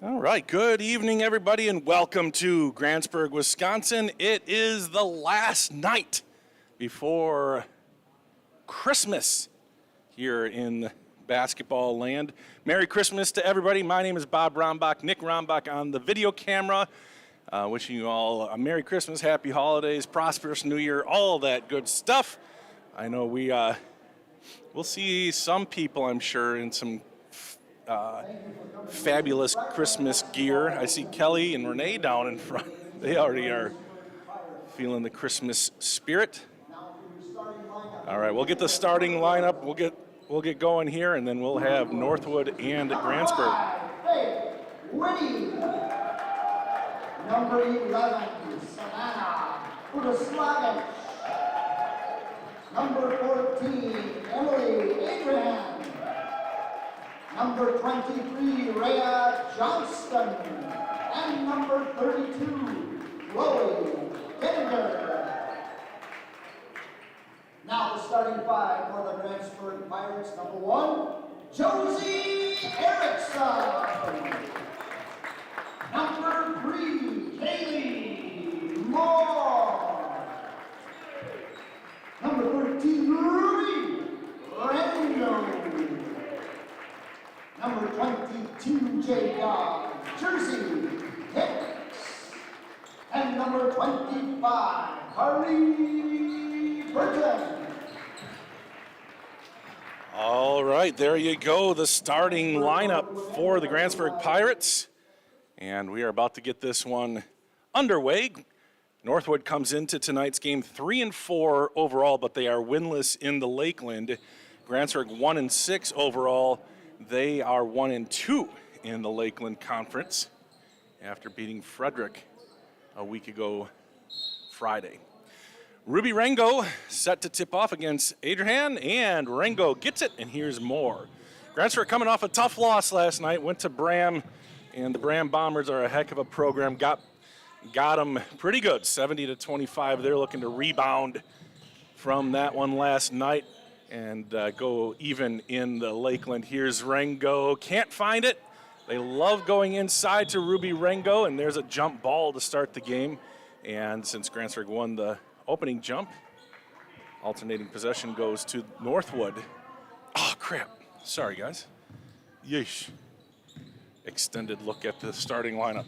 All right, good evening, everybody, and welcome to Grantsburg, Wisconsin. It is the last night before Christmas here in basketball land. Merry Christmas to everybody. My name is Bob Rombach, Nick Rombach on the video camera. Wishing you all a Merry Christmas, Happy Holidays, prosperous New Year, all that good stuff. I know we'll see some people, I'm sure, in some fabulous Christmas gear. I see Kelly and Renee down in front. They already are feeling the Christmas spirit. All right, we'll get the starting lineup. We'll get going here, and then we'll have Northwood and Grantsburg. Winnie. Number 11, Savannah Udaslavich. Number 14, Emily Adrian. Number 23, Rhea Johnston. And number 32, Chloe Henninger. Now the starting five for the Grantsburg Pirates. Number 1, Josie Erickson. Number 3, Kaylee Moore. Number 13, Ruby Rendo. Number 22, J. Jersey Hicks. And number 25, Harley Burton. All right, there you go, the starting lineup for the Grantsburg Pirates. And we are about to get this one underway. Northwood comes into tonight's game 3-4 overall, but they are winless in the Lakeland. Grantsburg 1-6 overall. They are 1-2 in the Lakeland Conference after beating Frederick a week ago Friday. Ruby Rengo set to tip off against Adrian, and Rengo gets it, and here's more. Grantsburg coming off a tough loss last night, went to Bram, and the Bram Bombers are a heck of a program. Got them pretty good, 70-25. They're looking to rebound from that one last night and go even in the Lakeland. Here's Rengo, can't find it. They love going inside to Ruby Rengo, and there's a jump ball to start the game. And since Grantsburg won the opening jump, alternating possession goes to Northwood. Oh, crap. Sorry, guys. Yeesh. Extended look at the starting lineup.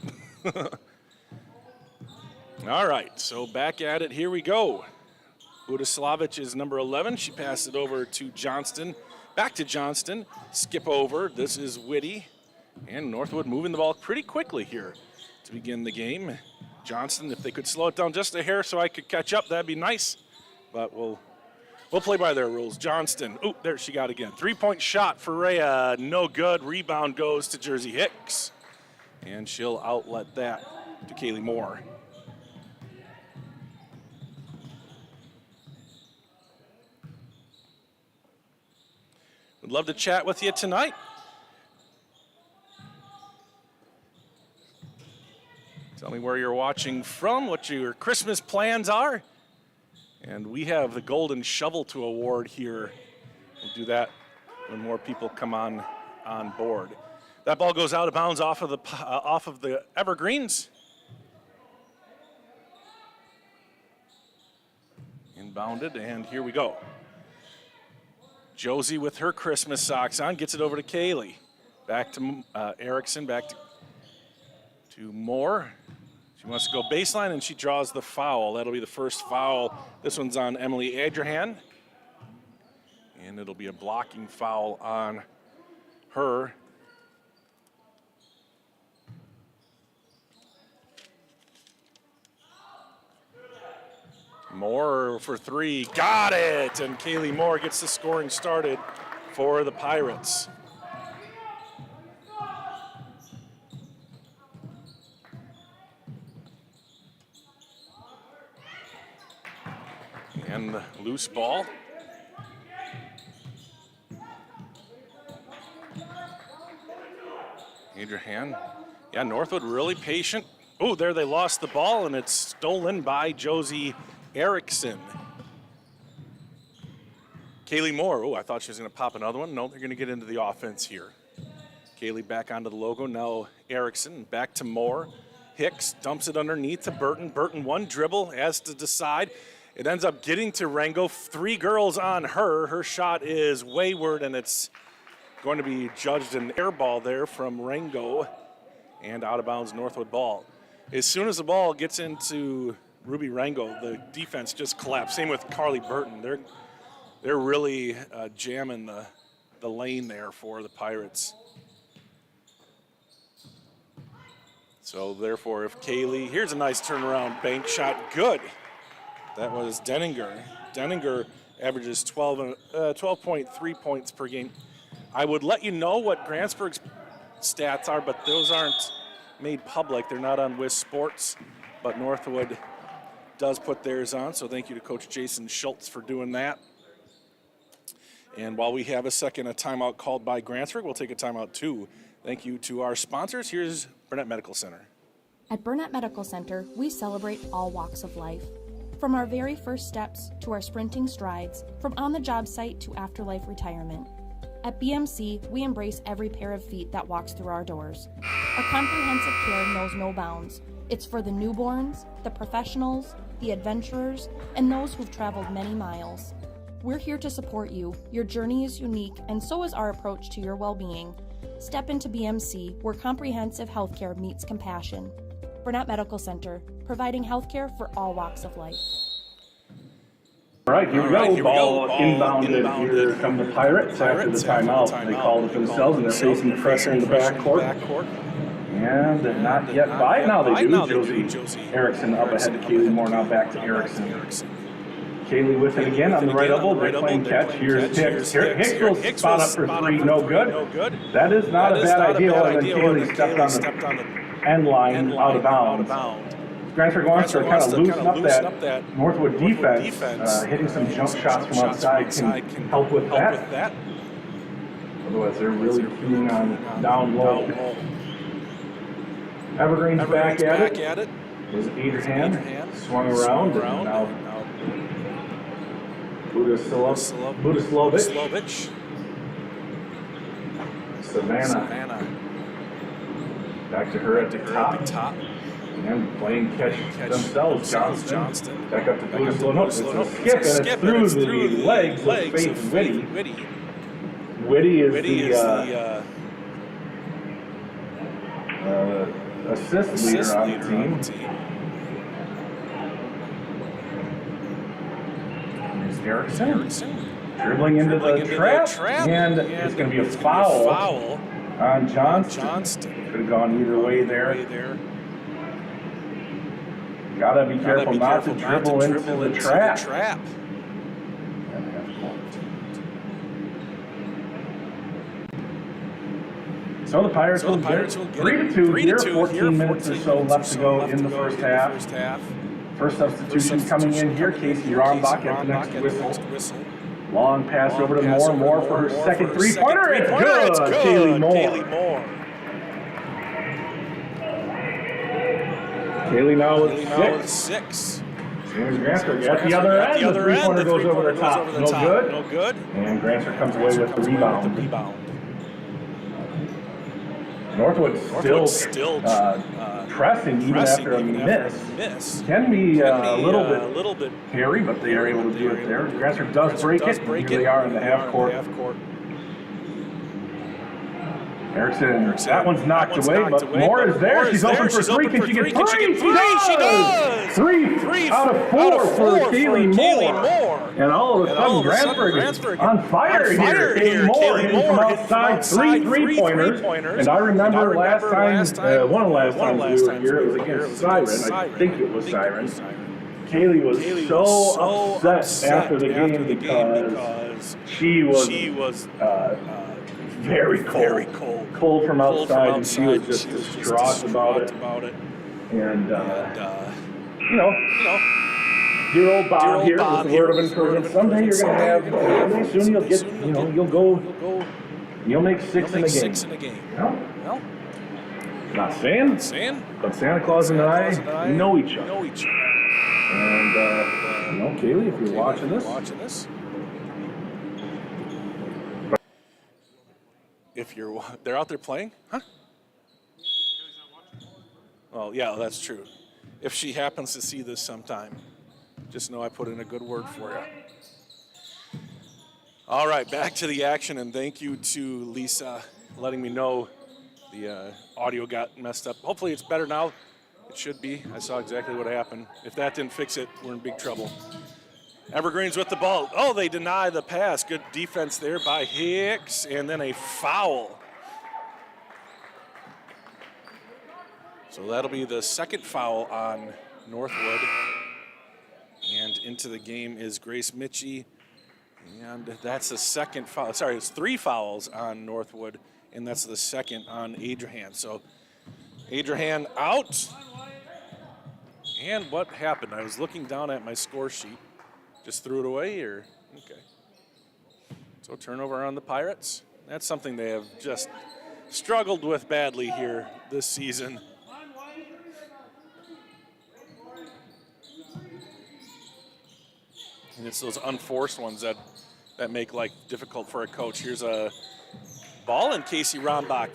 All right, so back at it. Here we go. Udaslavich is number 11. She passed it over to Johnston. Back to Johnston. Skip over. This is Whitty. And Northwood moving the ball pretty quickly here to begin the game. Johnston, if they could slow it down just a hair so I could catch up, that'd be nice. But we'll play by their rules. Johnston. Oh, there she got again. Three-point shot for Rhea. No good. Rebound goes to Jersey Hicks. And she'll outlet that to Kaylee Moore. Would love to chat with you tonight. Tell me where you're watching from, what your Christmas plans are. And we have the Golden Shovel to award here. We'll do that when more people come on board. That ball goes out of bounds off of the Evergreens. Inbounded, and here we go. Josie with her Christmas socks on gets it over to Kaylee. Back to Erickson, back to Moore. She wants to go baseline, and she draws the foul. That'll be the first foul. This one's on Emily Adrian. And it'll be a blocking foul on her. Moore for three, got it! And Kaylee Moore gets the scoring started for the Pirates. And the loose ball. Adrian. Yeah, Northwood really patient. Oh, there they lost the ball, and it's stolen by Josie Erickson. Kaylee Moore. Oh, I thought she was going to pop another one. No, they're going to get into the offense here. Kaylee back onto the logo. Now Erickson back to Moore. Hicks dumps it underneath to Burton. Burton one dribble, has to decide. It ends up getting to Rango. 3 girls on her. Her shot is wayward, and it's going to be judged an air ball there from Rango, and out of bounds Northwood ball. As soon as the ball gets into Ruby Rango, the defense just collapsed. Same with Carly Burton. They're really jamming the lane there for the Pirates. So therefore, if Kaylee, here's a nice turnaround bank shot, good. That was Denninger. Denninger averages 12.3 points per game. I would let you know what Grantsburg's stats are, but those aren't made public. They're not on WIS Sports, but Northwood does put theirs on, so thank you to Coach Jason Schultz for doing that. And while we have a timeout called by Grantsburg, we'll take a timeout too. Thank you to our sponsors. Here's Burnett Medical Center. At Burnett Medical Center, we celebrate all walks of life. From our very first steps to our sprinting strides, from on-the-job site to afterlife retirement. At BMC, we embrace every pair of feet that walks through our doors. Our comprehensive care knows no bounds. It's for the newborns, the professionals, the adventurers, and those who've traveled many miles. We're here to support you. Your journey is unique, and so is our approach to your well-being. Step into BMC, where comprehensive healthcare meets compassion. Burnett Medical Center, providing healthcare for all walks of life. All right, here we go. Ball inbounded. Here come the Pirates after the timeout. They called it themselves, and they're facing pressure in the backcourt. And not yet by. Now they do. Josie Erickson up ahead to Kaylee Moore. Now back to Erickson. Kaylee with it again on the right elbow. Great playing catch. Here's Hicks. Hicks will spot up for 3. No good. That is not a bad idea. And then Kaylee stepped on the end line out of bounds. Grantsburg wants to kind of loosen up that Northwood defense. Hitting some jump shots from outside can help with that. Otherwise, they're really keen on down low. Evergreens back at it. There's Adrian swung around, and now Budaslovic. Savannah. Back to her at the top. And playing catch themselves, Johnston. Back up to Budaslovic. It's a skip, and it's through the legs of Faith Whitty. Whitty is the assist leader on the team. There's Erickson dribbling into the trap, and it's going to be a foul on Johnston. Could have gone either way there. Gotta be careful not to dribble into the trap. So the Pirates will get 3-2 here. 14 minutes or so left to go in the first half. First substitution coming in here. Casey Rombach at the next whistle. Long pass over to Moore. Moore for her second three-pointer. It's good. Kaylee Moore. Kaylee now with 6. Here's Grantsburg at the other end. The three-pointer goes over the top. No good. And Grantsburg comes away with the rebound. Northwood still pressing even after a miss. Can be a little bit hairy, but they are able to do it there. Grantsburg does break it. Here they are in the half court. Erickson, that one's knocked away, but Moore is there. She's open for 3. Can she get 3? She does! 3 out of 4 for Kaylee Moore. And all of a sudden, Grantsburg is on fire here. Kaylee Moore hitting from outside 3 three-pointers. And I remember last time, one of the last times we were here, it was against Siren. I think it was Siren. Kaylee was so upset after the game because she was very cold from outside, and she was just distraught about it. And dear old Bob here with the word of encouragement. Someday you're going to have, soon you'll get, you'll make 6 in the game. No, not saying, but Santa Claus and I know each other. And Kaylee, if you're watching this. if they're out there playing, huh? Well, yeah, that's true. If she happens to see this sometime, just know I put in a good word for you. All right, back to the action, and thank you to Lisa letting me know the audio got messed up. Hopefully it's better now. It should be. I saw exactly what happened. If that didn't fix it, we're in big trouble. Evergreens with the ball. Oh, they deny the pass. Good defense there by Hicks, and then a foul. So that'll be the second foul on Northwood. And into the game is Grace Mitchie. And that's the second foul. Sorry, it's 3 fouls on Northwood, and that's the second on Adrian. So Adrian out. And what happened? I was looking down at my score sheet. Just threw it away, or? Okay. So turnover on the Pirates. That's something they have just struggled with badly here this season. And it's those unforced ones that make life difficult for a coach. Here's a ball, and Casey Rombach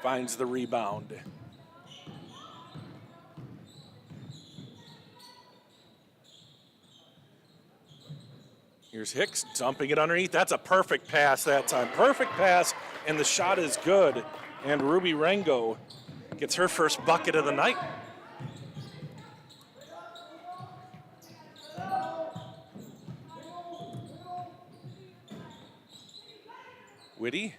finds the rebound. Here's Hicks dumping it underneath. That's a perfect pass that time. Perfect pass, and the shot is good. And Ruby Rango gets her first bucket of the night. Whitty.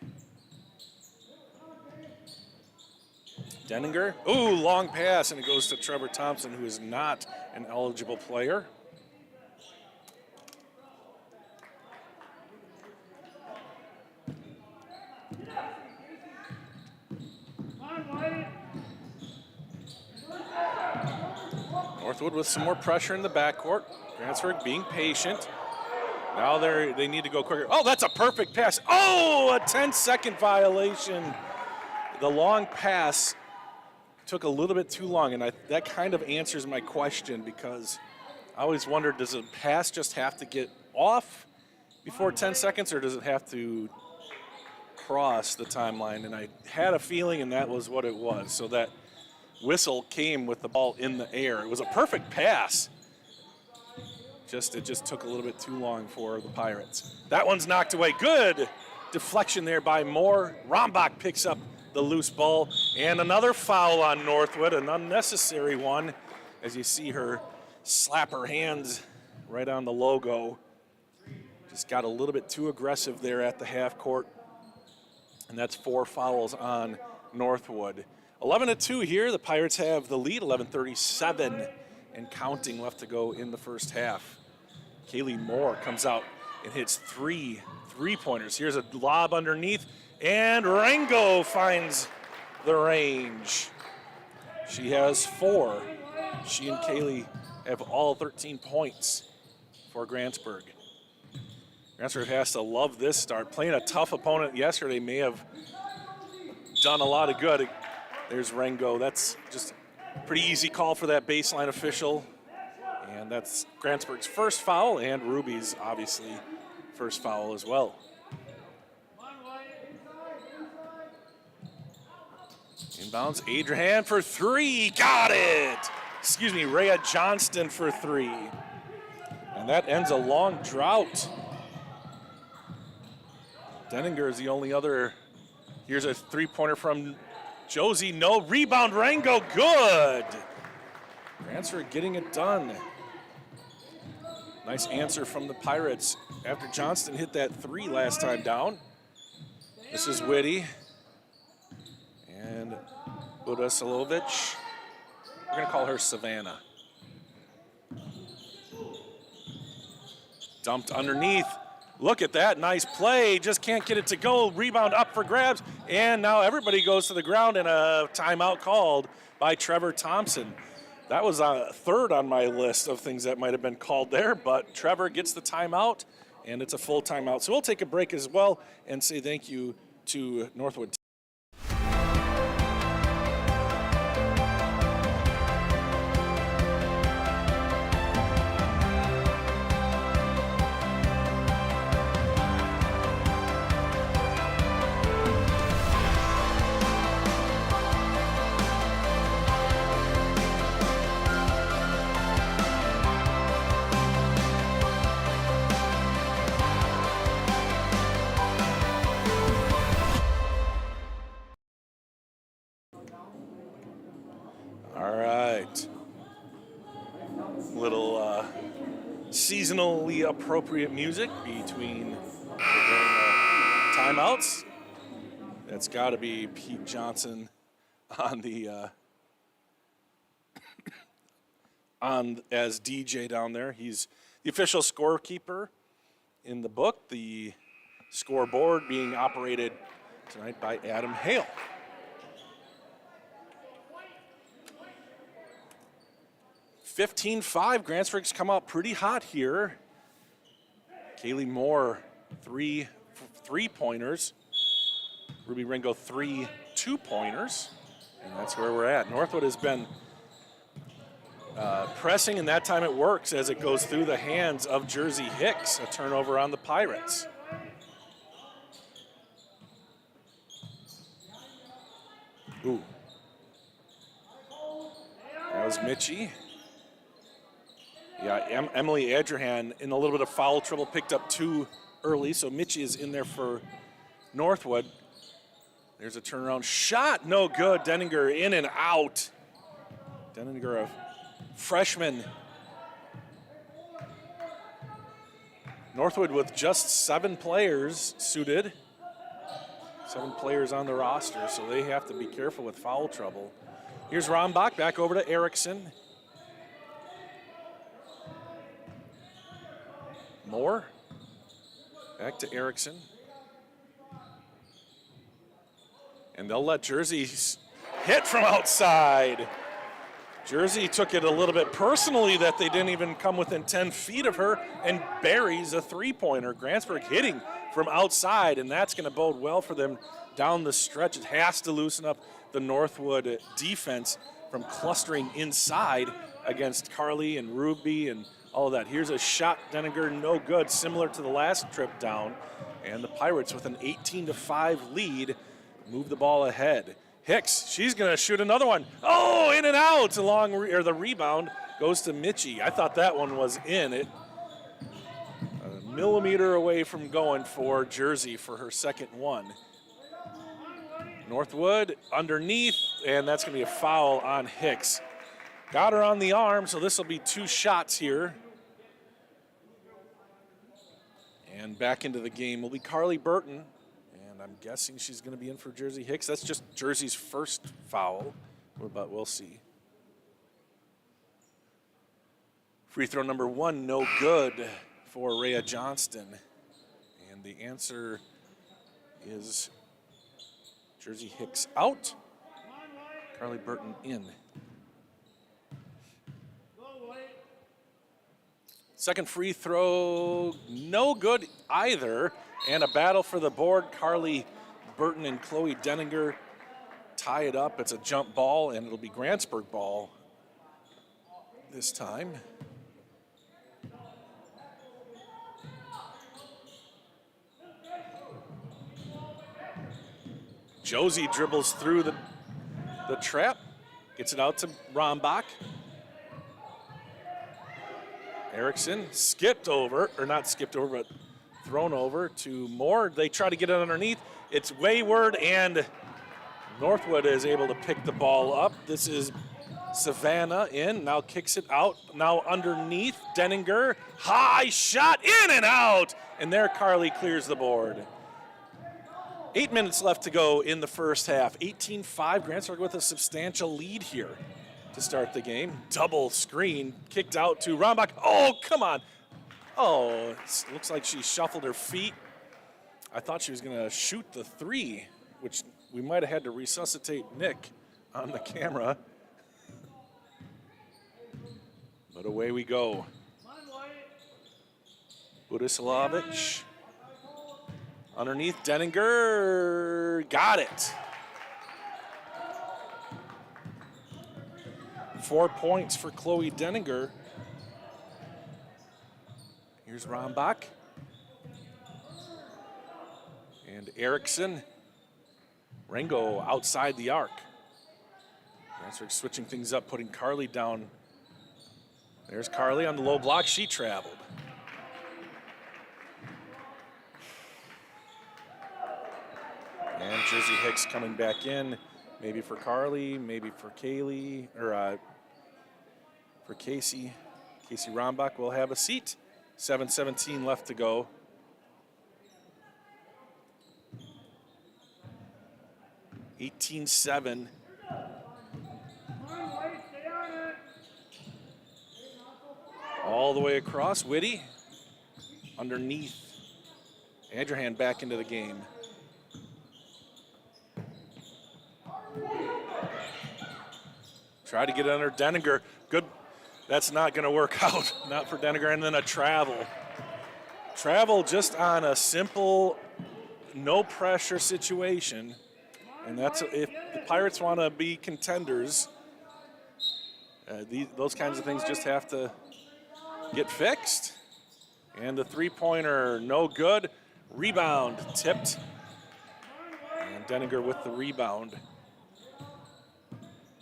Denninger. Ooh, long pass, and it goes to Trevor Thompson, who is not an eligible player. Northwood with some more pressure in the backcourt. Grantsburg being patient. Now they need to go quicker. Oh, that's a perfect pass. Oh, a 10-second violation. The long pass took a little bit too long, and that kind of answers my question, because I always wondered, does a pass just have to get off before 10 seconds, or does it have to cross the timeline? And I had a feeling, and that was what it was. So that whistle came with the ball in the air. It was a perfect pass. It just took a little bit too long for the Pirates. That one's knocked away. Good deflection there by Moore. Rombach picks up the loose ball, and another foul on Northwood, an unnecessary one, as you see her slap her hands right on the logo. Just got a little bit too aggressive there at the half court, and that's 4 fouls on Northwood. 11-2 here. The Pirates have the lead, 11:37 and counting left to go in the first half. Kaylee Moore comes out and hits 3 3-pointers. Here's a lob underneath, and Rango finds the range. She has 4. She and Kaylee have all 13 points for Grantsburg. Grantsburg has to love this start. Playing a tough opponent yesterday may have done a lot of good. There's Rango. That's just a pretty easy call for that baseline official. And that's Grantsburg's first foul, and Ruby's obviously first foul as well. Inbounds, Adrian for 3, got it! Excuse me, Rhea Johnston for 3. And that ends a long drought. Denninger is the only other. Here's a 3-pointer from Josie, no, rebound, Rango, good! Grantsburg getting it done. Nice answer from the Pirates after Johnston hit that 3 last time down. This is Whitty and Budasilovich. We're gonna call her Savannah. Dumped underneath. Look at that, nice play. Just can't get it to go. Rebound up for grabs, and now everybody goes to the ground, and a timeout called by Trevor Thompson. That was a 3rd on my list of things that might have been called there, but Trevor gets the timeout, and it's a full timeout. So we'll take a break as well and say thank you to Northwood. All right. Little seasonally appropriate music between during timeouts. That's got to be Pete Johnson on the on as DJ down there. He's the official scorekeeper in the book. The scoreboard being operated tonight by Adam Hale. (15-5). Grantsburg's come out pretty hot here. Kaylee Moore, three pointers. Ruby Ringo, 3 2-pointers. And that's where we're at. Northwood has been pressing, and that time it works as it goes through the hands of Jersey Hicks. A turnover on the Pirates. Ooh. That was Mitchie. Yeah, Emily Adrahan in a little bit of foul trouble, picked up 2 early, so Mitchie is in there for Northwood. There's a turnaround shot, no good. Denninger in and out. Denninger, a freshman. Northwood with just 7 players suited. 7 players on the roster, so they have to be careful with foul trouble. Here's Rombach, back over to Erickson. Moore, back to Erickson. And they'll let Jersey hit from outside. Jersey took it a little bit personally that they didn't even come within 10 feet of her, and buries a 3-pointer. Grantsburg hitting from outside, and that's going to bode well for them down the stretch. It has to loosen up the Northwood defense from clustering inside against Carly and Ruby and all of that. Here's a shot, Denninger, no good, similar to the last trip down. And the Pirates with an 18-5 lead move the ball ahead. Hicks, she's going to shoot another one. Oh, in and out. The rebound goes to Mitchie. I thought that one was in. It a millimeter away from going for Jersey for her second one. Northwood underneath, and that's going to be a foul on Hicks. Got her on the arm, so this will be 2 shots here. And back into the game will be Carly Burton. And I'm guessing she's going to be in for Jersey Hicks. That's just Jersey's first foul, but we'll see. Free throw number 1, no good for Rhea Johnston. And the answer is Jersey Hicks out, Carly Burton in. Second free throw, no good either. And a battle for the board. Carly Burton and Chloe Denninger tie it up. It's a jump ball, and it'll be Grantsburg ball this time. Josie dribbles through the trap, gets it out to Rombach. Erickson skipped over, or not skipped over, but thrown over to Moore. They try to get it underneath. It's wayward, and Northwood is able to pick the ball up. This is Savannah in, now kicks it out, now underneath. Denninger, high shot, in and out, and there Carly clears the board. 8 minutes left to go in the first half. 18-5, Grantsburg with a substantial lead here to start the game. Double screen, kicked out to Rombach. Oh, come on. Oh, it looks like she shuffled her feet. I thought she was going to shoot the 3, which we might have had to resuscitate Nick on the camera. But away we go. Budislavich. Underneath, Denninger. Got it. 4 points for Chloe Denninger. Here's Rombach. And Erickson. Ringo outside the arc. Grantsburg switching things up, putting Carly down. There's Carly on the low block. She traveled. And Jersey Hicks coming back in. Maybe for Carly, maybe for Kaylee, or for Casey. Casey Rombach will have a seat. 7:17 left to go. (18-7). All the way across, Whitty. Underneath. Adrahan back into the game. Try to get it under Denninger. Good. That's not going to work out. Not for Denninger. And then a travel. Travel just on a simple, no pressure situation. And that's if the Pirates want to be contenders. Those kinds of things just have to get fixed. And the three-pointer, no good. Rebound tipped. And Denninger with the rebound.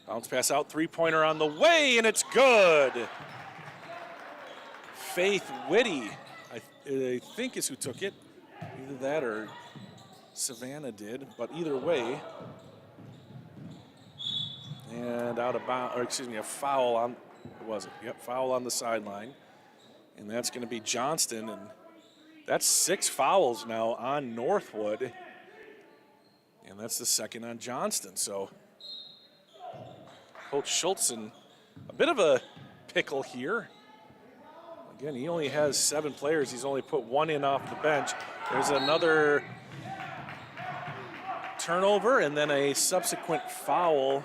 Bounce pass out, three-pointer on the way, and it's good. Faith Whitty, I think is who took it. Either that or Savannah did, but either way. And out of bounds, or excuse me, a foul on, what was it? Yep, foul on the sideline. And that's going to be Johnston, and that's 6 fouls now on Northwood. And that's the second on Johnston, so Coach Schultz in a bit of a pickle here. Again, he only has 7 players. He's only put 1 in off the bench. There's another turnover and then a subsequent foul.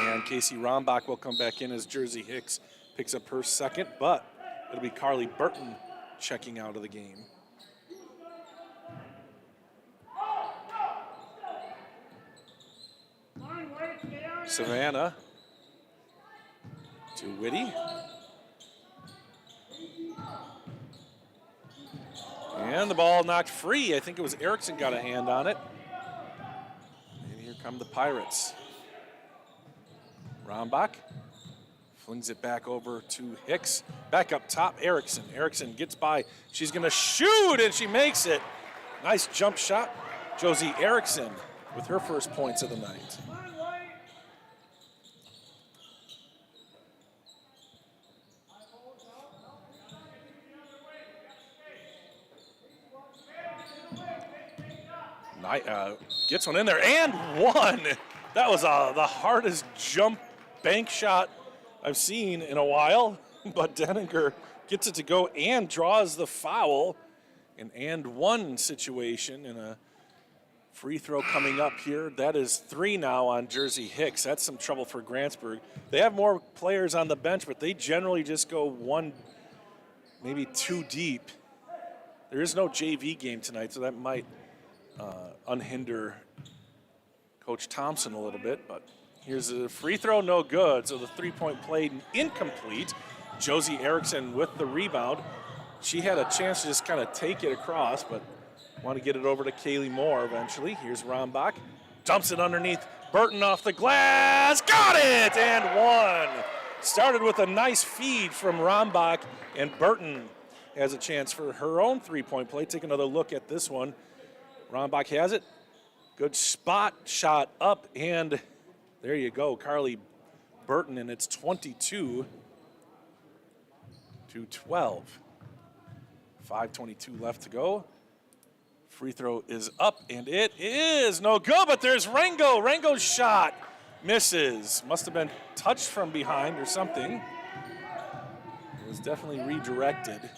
And Casey Rombach will come back in as Jersey Hicks picks up her second, but it'll be Carly Burton checking out of the game. Savannah to Whitty. And the ball knocked free. I think it was Erickson got a hand on it. And here come the Pirates. Rombach flings it back over to Hicks. Back up top, Erickson. Erickson gets by. She's going to shoot, and she makes it. Nice jump shot. Josie Erickson with her first points of the night. Gets one in there, and one. That was the hardest jump bank shot I've seen in a while, but Denninger gets it to go and draws the foul. An and one situation and a free throw coming up here. That is 3 now on Jersey Hicks. That's some trouble for Grantsburg. They have more players on the bench, but they generally just go 1, maybe 2 deep. There is no JV game tonight, so that might unhinder Coach Thompson a little bit, but here's a free throw, no good. So the 3-point play incomplete. Josie Erickson with the rebound. She had a chance to just kind of take it across, but want to get it over to Kaylee Moore eventually. Here's Rombach, dumps it underneath. Burton off the glass, got it, and one. Started with a nice feed from Rombach, and Burton has a chance for her own 3-point play. Take another look at this one. Rombach has it. Good spot shot up, and there you go, Carly Burton, and it's 22-12. 5:22 left to go. Free throw is up, and it is no good, but there's Rango. Rango's shot misses. Must have been touched from behind or something. It was definitely redirected.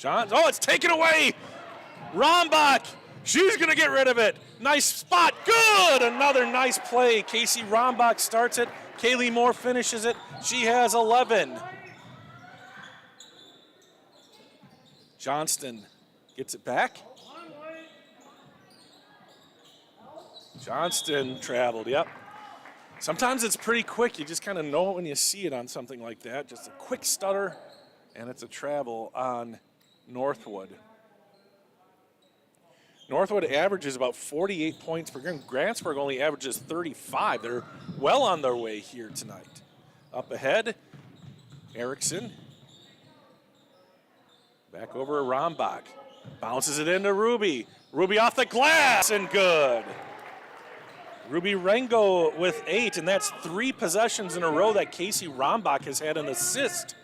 Oh, it's taken away. Rombach, she's going to get rid of it. Nice spot, good. Another nice play. Casey Rombach starts it. Kaylee Moore finishes it. She has 11. Johnston gets it back. Johnston traveled, yep. Sometimes it's pretty quick. You just kind of know it when you see it on something like that. Just a quick stutter, and it's a travel on Northwood. Northwood averages about 48 points per game. Grantsburg only averages 35. They're well on their way here tonight. Up ahead, Erickson Back over to Rombach. Bounces it into Ruby. Ruby off the glass and good. Ruby Rengo with 8, and that's 3 possessions in a row that Casey Rombach has had an assist.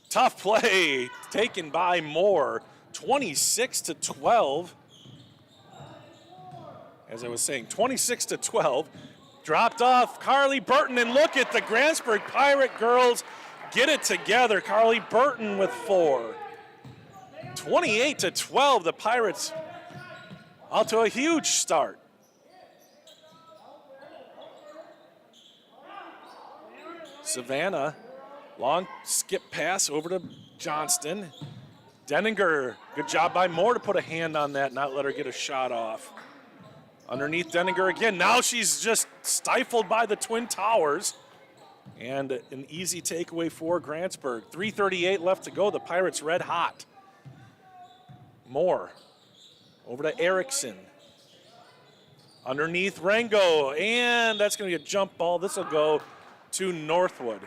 Tough play taken by Moore, 26-12. As I was saying, 26-12. Dropped off Carly Burton, and look at the Grantsburg Pirate girls get it together. Carly Burton with 4. 28-12, the Pirates out to a huge start. Savannah, long skip pass over to Johnston. Denninger, good job by Moore to put a hand on that, not let her get a shot off. Underneath Denninger again. Now she's just stifled by the Twin Towers. And an easy takeaway for Grantsburg. 3:38 left to go. The Pirates red hot. Moore over to Erickson. Underneath Rango, and that's going to be a jump ball. This will go to Northwood.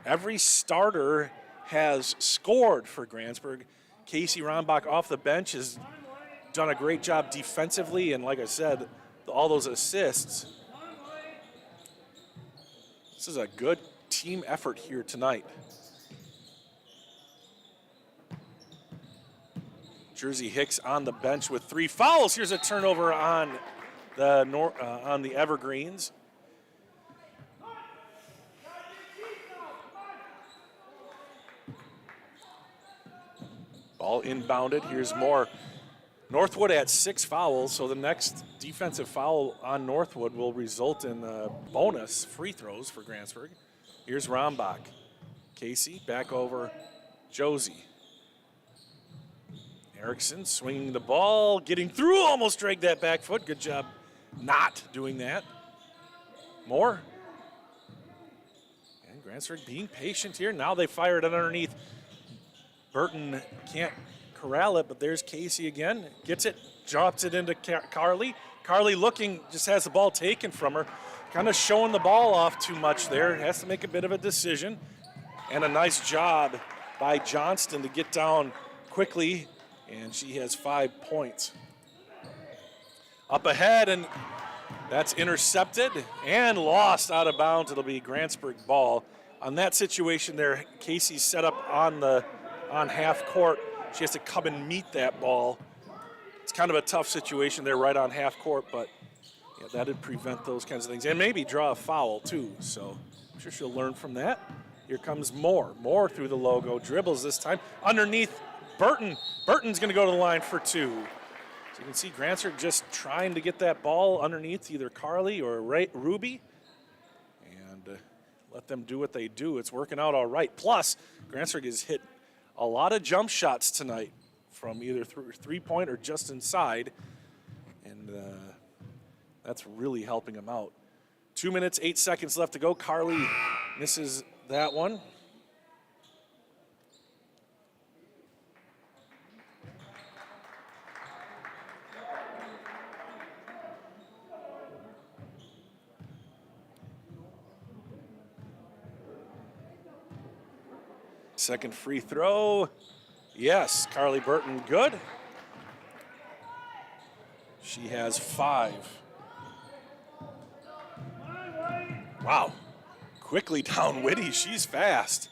Every starter has scored for Grantsburg. Casey Rombach off the bench has done a great job defensively, and like I said, all those assists. This is a good team effort here tonight. Jersey Hicks on the bench with 3 fouls. Here's a turnover on the Evergreens. Ball inbounded. Here's more. Northwood had 6 fouls, so the next defensive foul on Northwood will result in bonus free throws for Grantsburg. Here's Rombach. Casey back over Josie. Erickson swinging the ball, getting through, almost dragged that back foot. Good job not doing that. Moore. And Grantsburg being patient here. Now they fired it underneath. Burton can't corral it, but there's Casey again. Gets it, drops it into Carly. Carly looking, just has the ball taken from her. Kind of showing the ball off too much there. Has to make a bit of a decision. And a nice job by Johnston to get down quickly. And she has 5 points. Up ahead, and that's intercepted and lost out of bounds. It'll be Grantsburg ball. On that situation there, Casey's set up on half court. She has to come and meet that ball. It's kind of a tough situation there right on half court, but yeah, that'd prevent those kinds of things. And maybe draw a foul too, so I'm sure she'll learn from that. Here comes Moore. Moore through the logo, dribbles this time. Underneath Burton. Burton's gonna go to the line for 2. So you can see Grantsburg just trying to get that ball underneath either Carly or Ruby. And let them do what they do. It's working out all right. Plus, Grantsburg has hit a lot of jump shots tonight from either three-point or just inside, and that's really helping them out. 2 minutes, 8 seconds left to go. Carly misses that one. Second free throw. Yes, Carly Burton, good. She has 5. Wow. Quickly down Whitty. She's fast.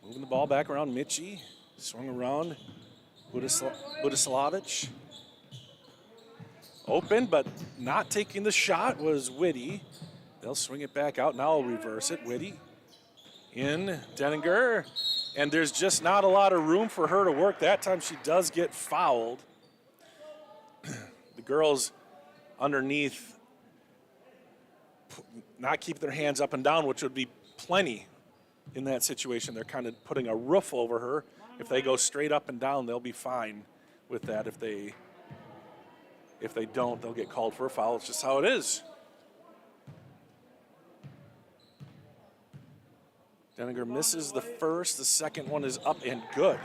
Moving the ball back around Mitchie. Swung around Budislavich. Open, but not taking the shot was Whitty. They'll swing it back out. Now I'll reverse it. Whitty. In Denninger, and there's just not a lot of room for her to work. That time she does get fouled. The girls underneath not keep their hands up and down, which would be plenty in that situation. They're kind of putting a roof over her. If they go straight up and down, they'll be fine with that. If they don't, they'll get called for a foul. It's just how it is. Denninger misses the first. The second one is up and good.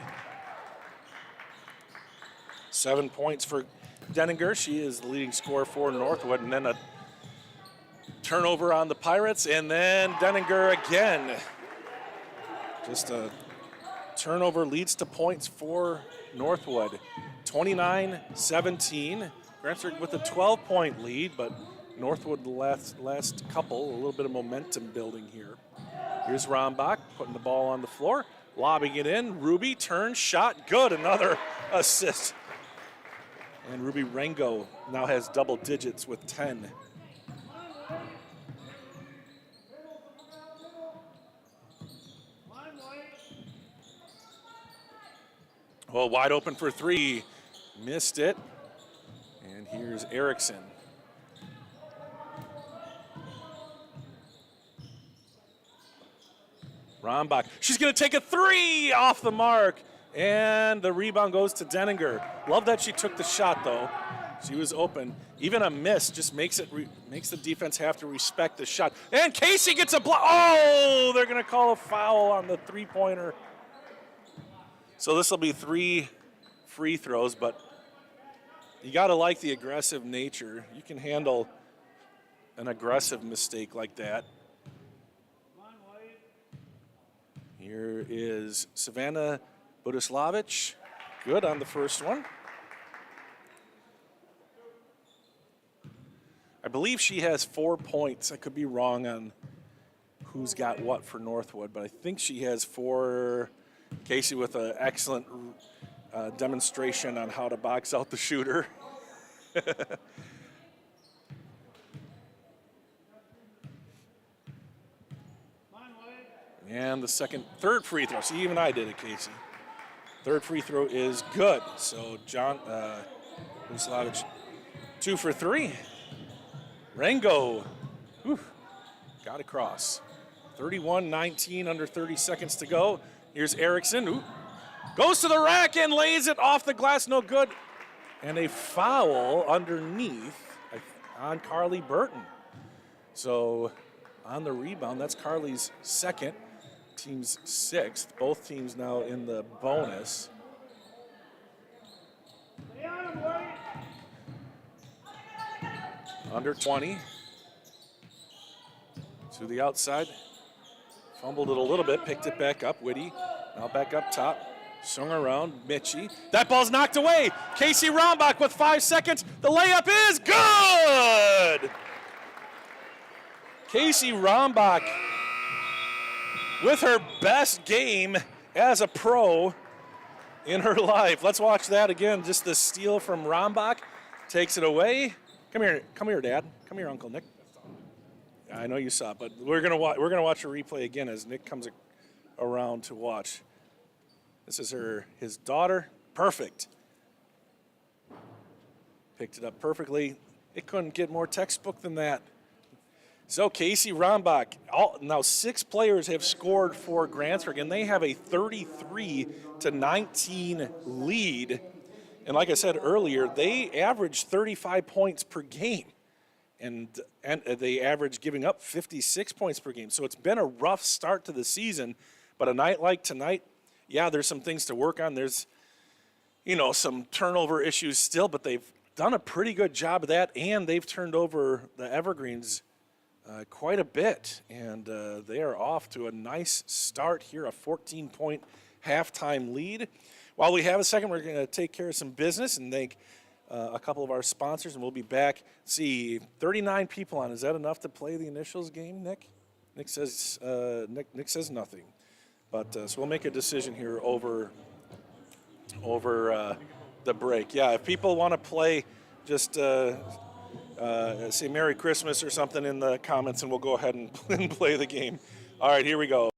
7 points for Denninger. She is the leading scorer for Northwood. And then a turnover on the Pirates. And then Denninger again. Just a turnover leads to points for Northwood. 29-17. Grantsburg with a 12-point lead, but Northwood the last couple, a little bit of momentum building here. Here's Rombach putting the ball on the floor, lobbing it in. Ruby turn, shot, good, another assist. And Ruby Rango now has double digits with 10. Well, wide open for three, missed it. And here's Erickson. Rombach, she's gonna take a three off the mark, and the rebound goes to Denninger. Love that she took the shot though. She was open. Even a miss just makes the defense have to respect the shot. And Casey gets a block. Oh, they're gonna call a foul on the three-pointer. So this will be 3 free throws, but you gotta like the aggressive nature. You can handle an aggressive mistake like that. Here is Savannah Budislavich. Good on the first one. I believe she has 4 points. I could be wrong on who's got what for Northwood, but I think she has 4. Casey with an excellent demonstration on how to box out the shooter. And the third free throw. See, even I did it, Casey. Third free throw is good. So John Uslavich, 2 for 3. Rango, got across. 31-19, under 30 seconds to go. Here's Erickson, goes to the rack and lays it off the glass, no good. And a foul underneath on Carly Burton. So on the rebound, that's Carly's second, team's 6th. Both teams now in the bonus. Under 20. To the outside. Fumbled it a little bit, picked it back up. Whitty now back up top. Swung around, Mitchie. That ball's knocked away. Casey Rombach with 5 seconds. The layup is good! Casey Rombach with her best game as a pro in her life. Let's watch that again. Just the steal from Rombach. Takes it away. Come here, Dad. Come here, Uncle Nick. I know you saw it, but we're gonna watch a replay again as Nick comes around to watch. This is his daughter. Perfect. Picked it up perfectly. It couldn't get more textbook than that. So Casey Rombach, now 6 players have scored for Grantsburg, and they have a 33-19 lead. And like I said earlier, they average 35 points per game. And they average giving up 56 points per game. So it's been a rough start to the season, but a night like tonight, yeah, there's some things to work on. There's, some turnover issues still, but they've done a pretty good job of that, and they've turned over the Evergreens quite a bit, and they are off to a nice start here, a 14-point halftime lead. While we have a second, we're going to take care of some business and thank a couple of our sponsors, and we'll be back. See, 39 people on. Is that enough to play the initials game, Nick? Nick says nothing. But so we'll make a decision here over the break. Yeah, if people want to play, just say Merry Christmas or something in the comments, and we'll go ahead and play the game. All right, here we go.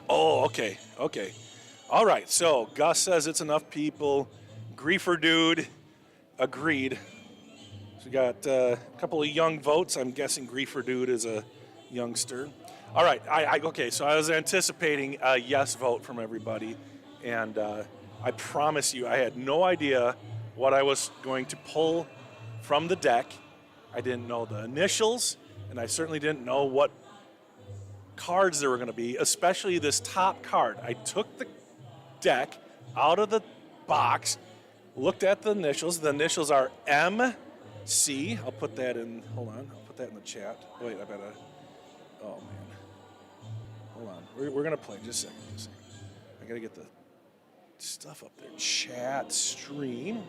Oh, okay. All right, so Gus says it's enough people. Griefer Dude agreed. So we got a couple of young votes. I'm guessing Griefer Dude is a youngster. All right, okay, so I was anticipating a yes vote from everybody, and I promise you I had no idea what I was going to pull from the deck. I didn't know the initials, and I certainly didn't know what cards there were going to be, especially this top card. I took the deck out of the box, looked at the initials. The initials are MC. I'll put that in, hold on, I'll put that in the chat. Wait, I better, oh man. Hold on, we're going to play, just a second. I got to get the stuff up there. Chat stream,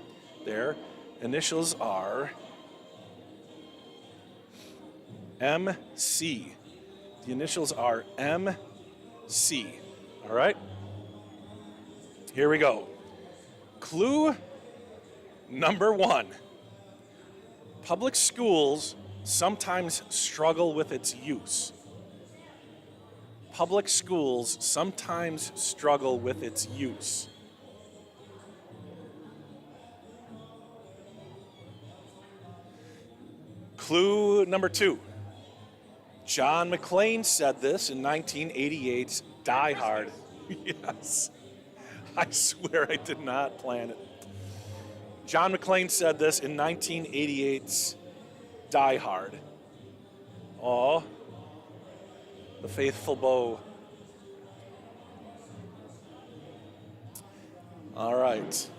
there. Initials are MC. The initials are MC. All right? Here we go. Clue number 1. Public schools sometimes struggle with its use. Public schools sometimes struggle with its use. Clue number 2. John McClane said this in 1988's Die Hard. Yes. I swear I did not plan it. John McClane said this in 1988's Die Hard. Oh, the faithful bow. All right.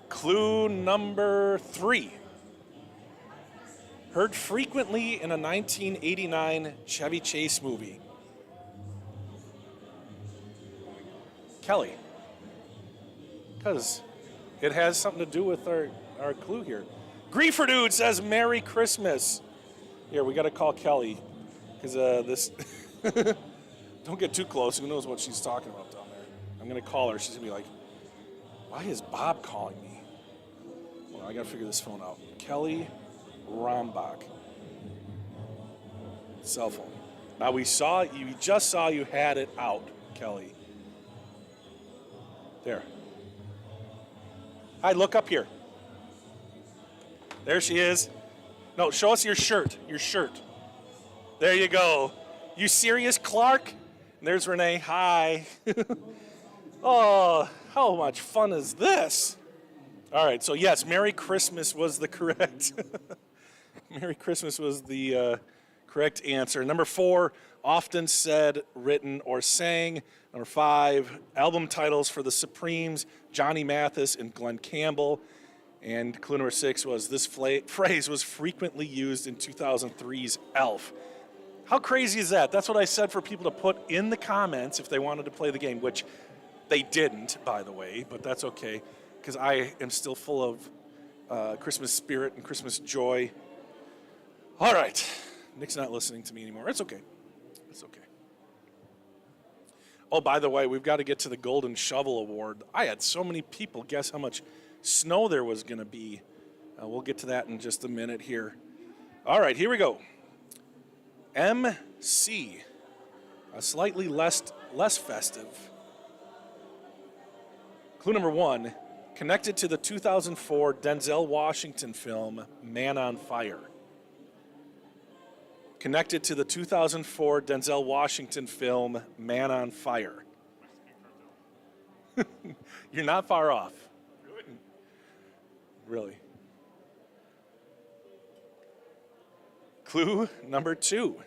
Clue number 3. Heard frequently in a 1989 Chevy Chase movie. Kelly. Because it has something to do with our clue here. Griefer Dude says Merry Christmas. Here, we got to call Kelly. Because this... Don't get too close. Who knows what she's talking about down there. I'm going to call her. She's going to be like, why is Bob calling me? Well, I got to figure this phone out. Kelly Rombach. Cell phone. Now we just saw you had it out, Kelly. There. Hi, look up here. There she is. No, show us your shirt. Your shirt. There you go. You serious, Clark? And there's Renee. Hi. Oh, how much fun is this? All right, so yes, Merry Christmas was the correct. Merry Christmas was the correct answer. Number 4, often said, written, or sang. Number 5, album titles for the Supremes, Johnny Mathis and Glenn Campbell. And clue number 6 was this phrase was frequently used in 2003's Elf. How crazy is that? That's what I said for people to put in the comments if they wanted to play the game, which they didn't, by the way, but that's okay, because I am still full of Christmas spirit and Christmas joy. All right. Nick's not listening to me anymore. It's okay. It's okay. Oh, by the way, we've got to get to the Golden Shovel Award. I had so many people guess how much snow there was going to be. We'll get to that in just a minute here. All right, here we go. MC, a slightly less festive. Clue number 1, connected to the 2004 Denzel Washington film Man on Fire. Connected to the 2004 Denzel Washington film Man on Fire. You're not far off. Really. Clue number 2,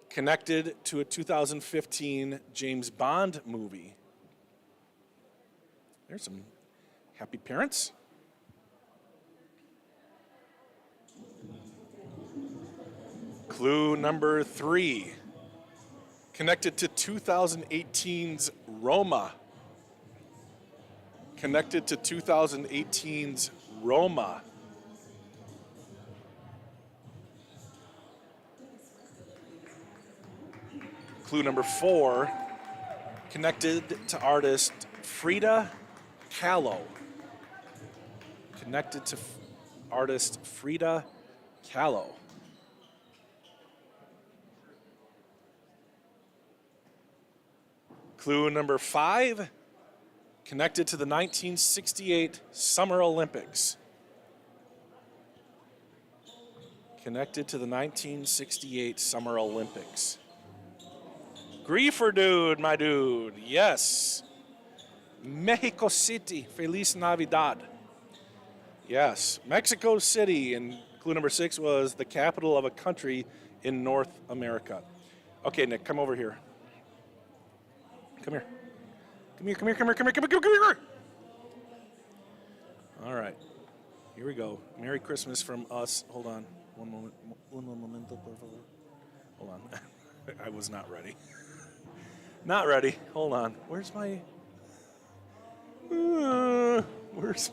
connected to a 2015 James Bond movie. There's some happy parents. Clue number 3, connected to 2018's Roma. Connected to 2018's Roma. Clue number 4, connected to artist Frida Kahlo. Connected to artist Frida Kahlo. Clue number 5, connected to the 1968 Summer Olympics. Connected to the 1968 Summer Olympics. Griefer dude, my dude. Yes. Mexico City. Feliz Navidad. Yes. Mexico City. And clue number 6 was the capital of a country in North America. Okay, Nick, come over here. Come here. Come here, come here, come here, come here, come here, come here. All right. Here we go. Merry Christmas from us. Hold on. One moment. Un momento, por favor. Hold on. I was not ready. Not ready. Hold on. Where's my... where's...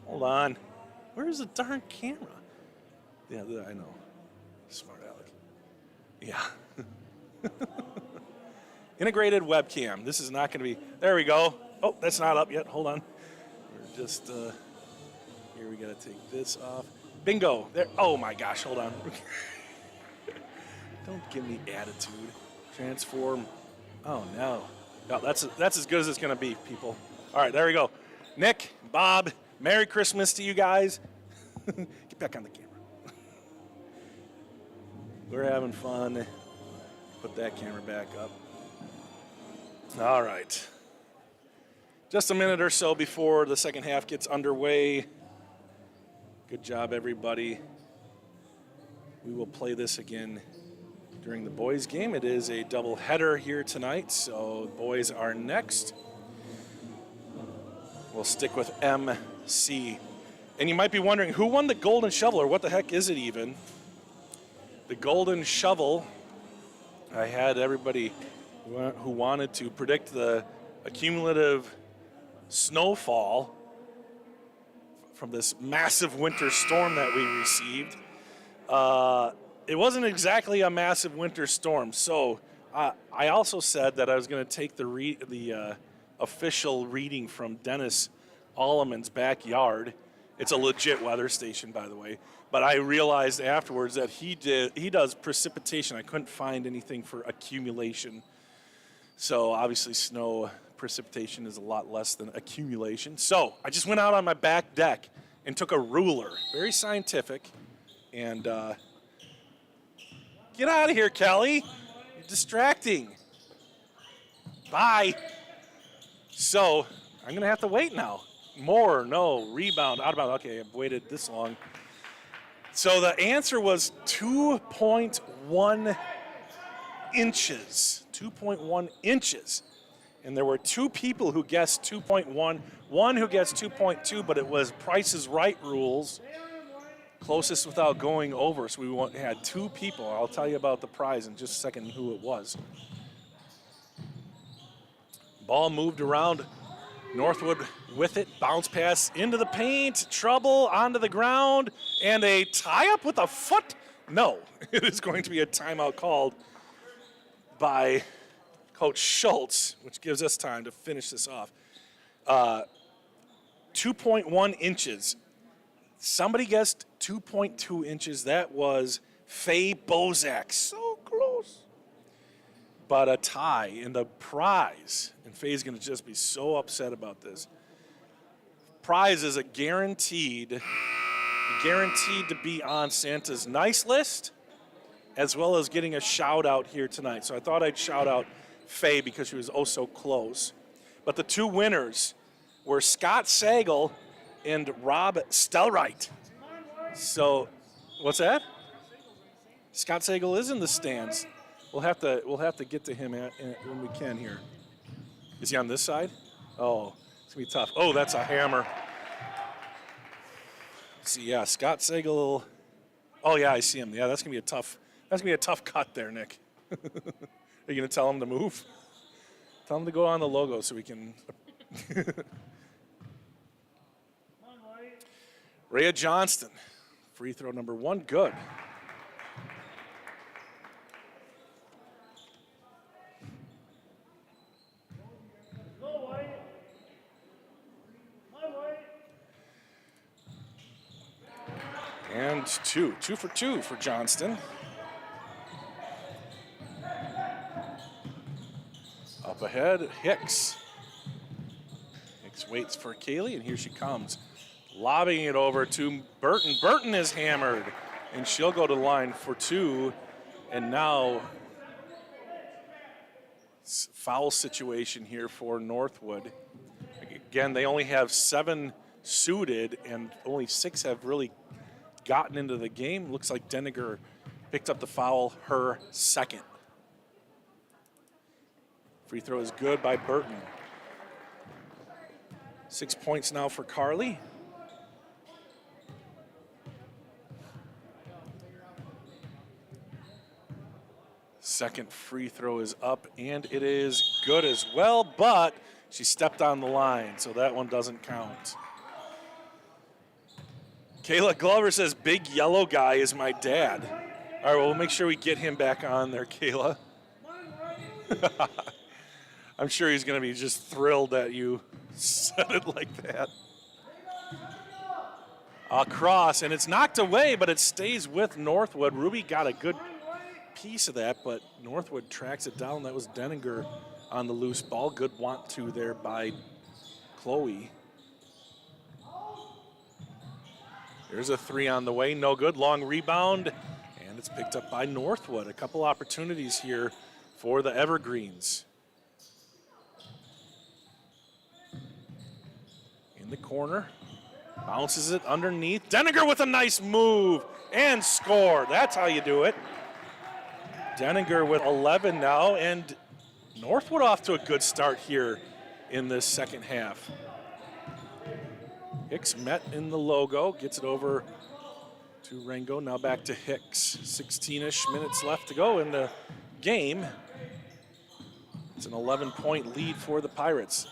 Hold on. Where's the darn camera? Yeah, I know. Smart aleck. Yeah. Integrated webcam. This is not going to be... There we go. Oh, that's not up yet. Hold on. We're just... Here, we got to take this off. Bingo. There. Oh, my gosh. Hold on. Don't give me attitude. Transform. Oh, no. No, that's as good as it's going to be, people. All right, there we go. Nick, Bob, Merry Christmas to you guys. Get back on the camera. We're having fun. Put that camera back up. All right. Just a minute or so before the second half gets underway. Good job, everybody. We will play this again during the boys' game. It is a double header here tonight, so the boys are next. We'll stick with MC. And you might be wondering, who won the golden shovel, or what the heck is it even? The golden shovel, I had everybody who wanted to predict the accumulative snowfall from this massive winter storm that we received. It wasn't exactly a massive winter storm, so I also said that I was going to take the official reading from Dennis Alleman's backyard. It's a legit weather station, by the way. But I realized afterwards that he does precipitation. I couldn't find anything for accumulation. So obviously snow precipitation is a lot less than accumulation. So I just went out on my back deck and took a ruler, very scientific, and get out of here, Kelly. You're distracting. Bye. So I'm going to have to wait now. Rebound, out of bounds. Okay, I've waited this long. So the answer was 2.1 inches. 2.1 inches. And there were 2 people who guessed 2.1, one who guessed 2.2, but it was Price is Right rules. Closest without going over. So we had 2 people. I'll tell you about the prize in just a second who it was. Ball moved around. Northwood with it. Bounce pass into the paint. Trouble onto the ground. And a tie-up with a foot. No, it is going to be a timeout called by Coach Schultz, which gives us time to finish this off. 2.1 inches. Somebody guessed 2.2 inches. That was Faye Bozak. So close. But a tie in the prize. And Faye's going to just be so upset about this. Prize is guaranteed to be on Santa's nice list, as well as getting a shout out here tonight. So I thought I'd shout out Faye because she was oh so close. But the 2 winners were Scott Sagal and Rob Stelright. So, what's that? Scott Sagal is in the stands. We'll have to get to him when we can here. Is he on this side? Oh, it's gonna be tough. Oh, that's a hammer. Let's see, yeah, Scott Sagal. Oh yeah, I see him. Yeah, that's gonna be a tough cut there, Nick. Are you gonna tell him to move? Tell him to go on the logo so we can. Rhea Johnston, free throw number 1, good. And 2 for 2 for Johnston. Up Up ahead, Hicks. Hicks waits for Kaylee, and here she comes. Lobbing it over to Burton. Burton is hammered, and she'll go to the line for 2. And now, foul situation here for Northwood. Again, they only have 7 suited, and only 6 have really gotten into the game. Looks like Denninger picked up the foul, her second. Free throw is good by Burton. 6 points now for Carly. Second free throw is up, and it is good as well, but she stepped on the line, so that one doesn't count. Kayla Glover says, big yellow guy is my dad. All right, well, we'll make sure we get him back on there, Kayla. I'm sure he's going to be just thrilled that you said it like that. Across, and it's knocked away, but it stays with Northwood. Ruby got a good piece of that, but Northwood tracks it down. That was Denninger on the loose ball. Good want-to there by Chloe. There's a 3 on the way, no good. Long rebound, and it's picked up by Northwood. A couple opportunities here for the Evergreens. In the corner, bounces it underneath. Denninger with a nice move and score. That's how you do it. Denninger with 11 now, and Northwood off to a good start here in this second half. Hicks met in the logo, gets it over to Rango, now back to Hicks. 16-ish minutes left to go in the game. It's an 11-point lead for the Pirates.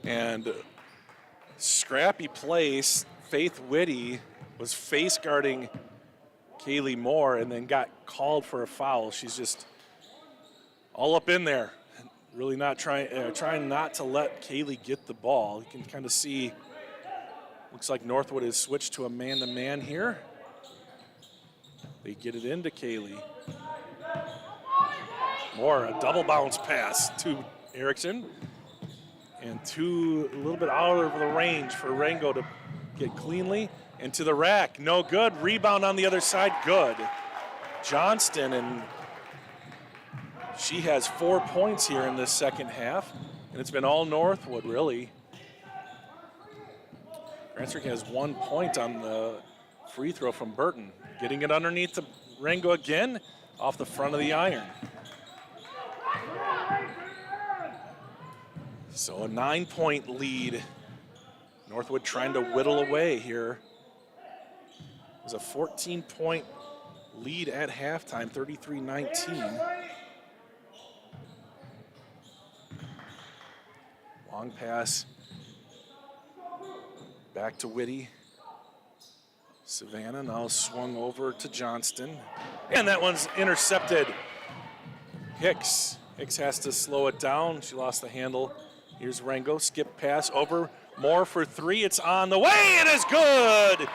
And scrappy place, Faith Whitty was face guarding Kaylee Moore and then got called for a foul. She's just all up in there, really not trying not to let Kaylee get the ball. You can kind of see, looks like Northwood has switched to a man-to-man here. They get it into Kaylee. Moore, a double bounce pass to Erickson. And a little bit out of the range for Rango to get cleanly. And to the rack, no good. Rebound on the other side, good. Johnston, and she has 4 points here in this second half. And it's been all Northwood, really. Grantsburg has 1 point on the free throw from Burton. Getting it underneath to Rango again, off the front of the iron. So a 9-point lead. Northwood trying to whittle away here. It was a 14-point lead at halftime, 33-19. Long pass. Back to Whitty. Savannah now swung over to Johnston. And that one's intercepted. Hicks has to slow it down. She lost the handle. Here's Rango, skip pass over, Moore for 3, it's on the way, it is good!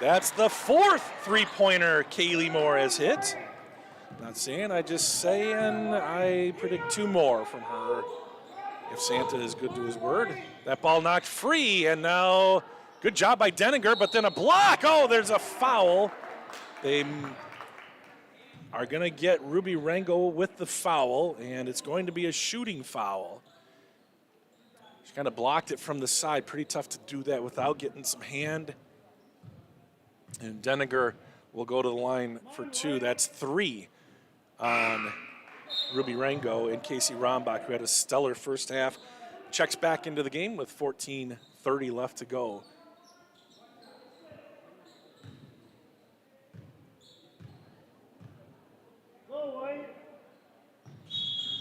That's the 4th three-pointer Kaylee Moore has hit. Not saying, just saying I predict 2 more from her if Santa is good to his word. That ball knocked free, and now good job by Denninger, but then a block. Oh, there's a foul. They are going to get Ruby Rango with the foul, and it's going to be a shooting foul. She kind of blocked it from the side. Pretty tough to do that without getting some hand. And Denninger will go to the line for 2. That's 3 on Ruby Rango, and Casey Rombach, who had a stellar first half, checks back into the game with 14:30 left to go.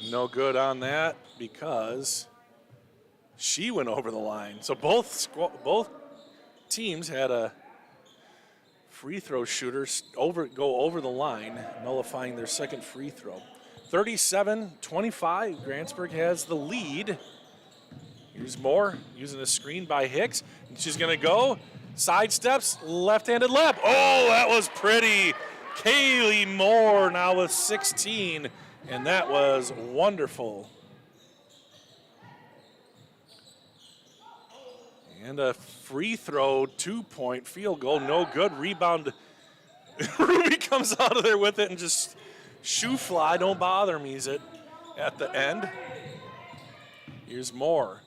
No good on that because she went over the line. So both teams had a free throw shooter go over the line, nullifying their second free throw. 37-25, Grantsburg has the lead. Here's Moore using a screen by Hicks. And she's going to go. sidesteps, left-handed lap. Oh, that was pretty. Kaylee Moore now with 16, and that was wonderful. And a free throw, 2-point field goal, no good. Rebound. Ruby comes out of there with it and just shoe fly, don't bother me's it at the end. Here's Moore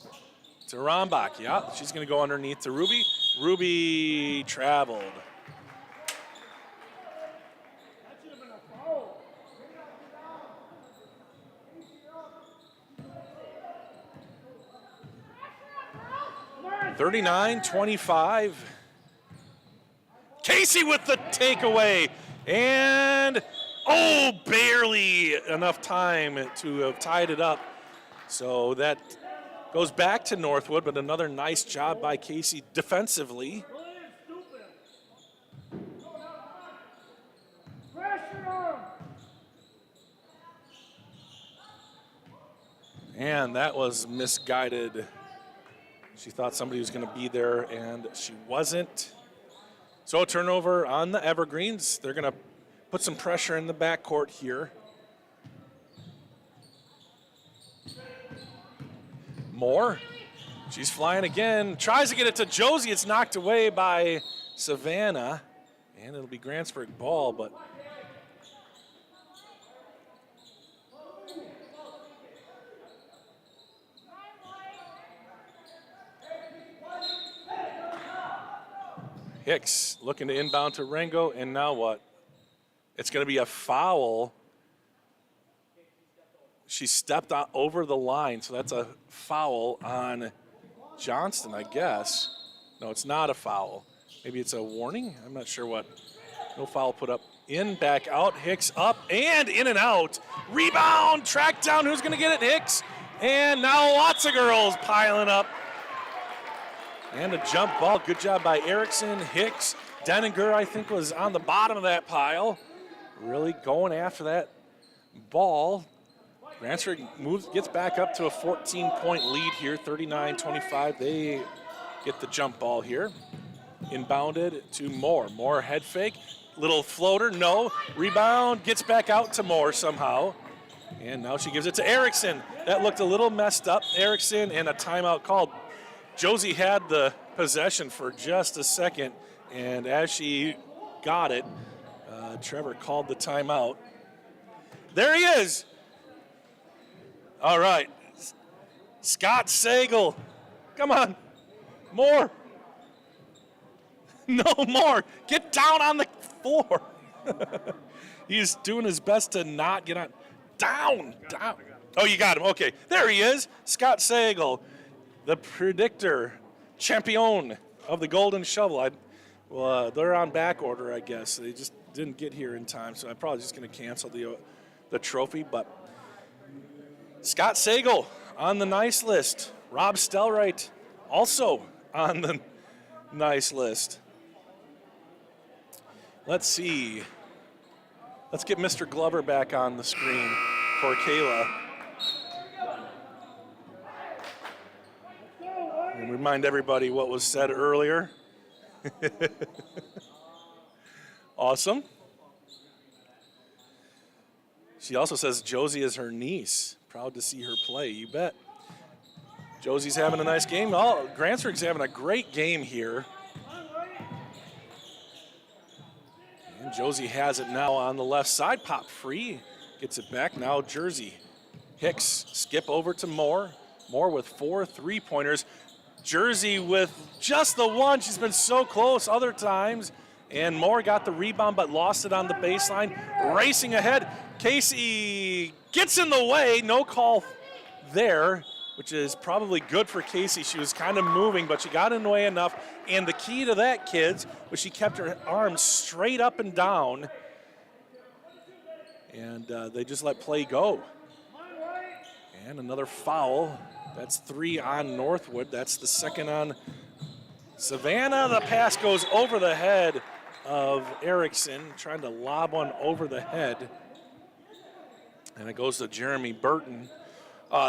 to Rombach. Yeah, she's going to go underneath to Ruby. Ruby traveled. (39-25). Casey with the takeaway. And, oh, barely enough time to have tied it up. So that goes back to Northwood, but another nice job by Casey defensively. And that was misguided. She thought somebody was going to be there, and she wasn't. So a turnover on the Evergreens. They're going to put some pressure in the backcourt here. Moore, she's flying again. Tries to get it to Josie. It's knocked away by Savannah. And it'll be Grantsburg ball, but Hicks looking to inbound to Rango, and now what? It's going to be a foul. She stepped out over the line, so that's a foul on Johnston, I guess. No, it's not a foul. Maybe it's a warning? I'm not sure what. No foul put up. In, back out, Hicks up, and in and out. Rebound, track down, who's going to get it? Hicks. And now lots of girls piling up. And a jump ball. Good job by Erickson, Hicks. Denninger, I think, was on the bottom of that pile. Really going after that ball. Grantsburg gets back up to a 14-point lead here, 39-25. They get the jump ball here. Inbounded to Moore. Moore head fake. Little floater, no. Rebound, gets back out to Moore somehow. And now she gives it to Erickson. That looked a little messed up. Erickson, and a timeout called. Josie had the possession for just a second, and as she got it, Trevor called the timeout. There he is. All right. Scott Sagal. Come on. More. No more. Get down on the floor. He's doing his best to not get on. Down. Oh, you got him. Okay. There he is. Scott Sagal. The predictor, champion of the Golden Shovel. They're on back order, I guess. They just didn't get here in time, so I'm probably just going to cancel the trophy. But Scott Sagal on the nice list. Rob Stelright also on the nice list. Let's see. Let's get Mr. Glover back on the screen for Kayla. And remind everybody what was said earlier. Awesome. She also says Josie is her niece. Proud to see her play, you bet. Josie's having a nice game. Oh, Grantsburg's having a great game here. And Josie has it now on the left side. Pop free. Gets it back. Now Jersey. Hicks skip over to Moore. Moore with 4 3-pointers. Jersey with just the one. She's been so close other times. And Moore got the rebound but lost it on the baseline. Racing ahead. Casey gets in the way. No call there, which is probably good for Casey. She was kind of moving, but she got in the way enough. And the key to that, kids, was she kept her arms straight up and down. And they just let play go. And another foul. That's 3 on Northwood. That's the second on Savannah. The pass goes over the head of Erickson, trying to lob one over the head. And it goes to Jeremy Burton.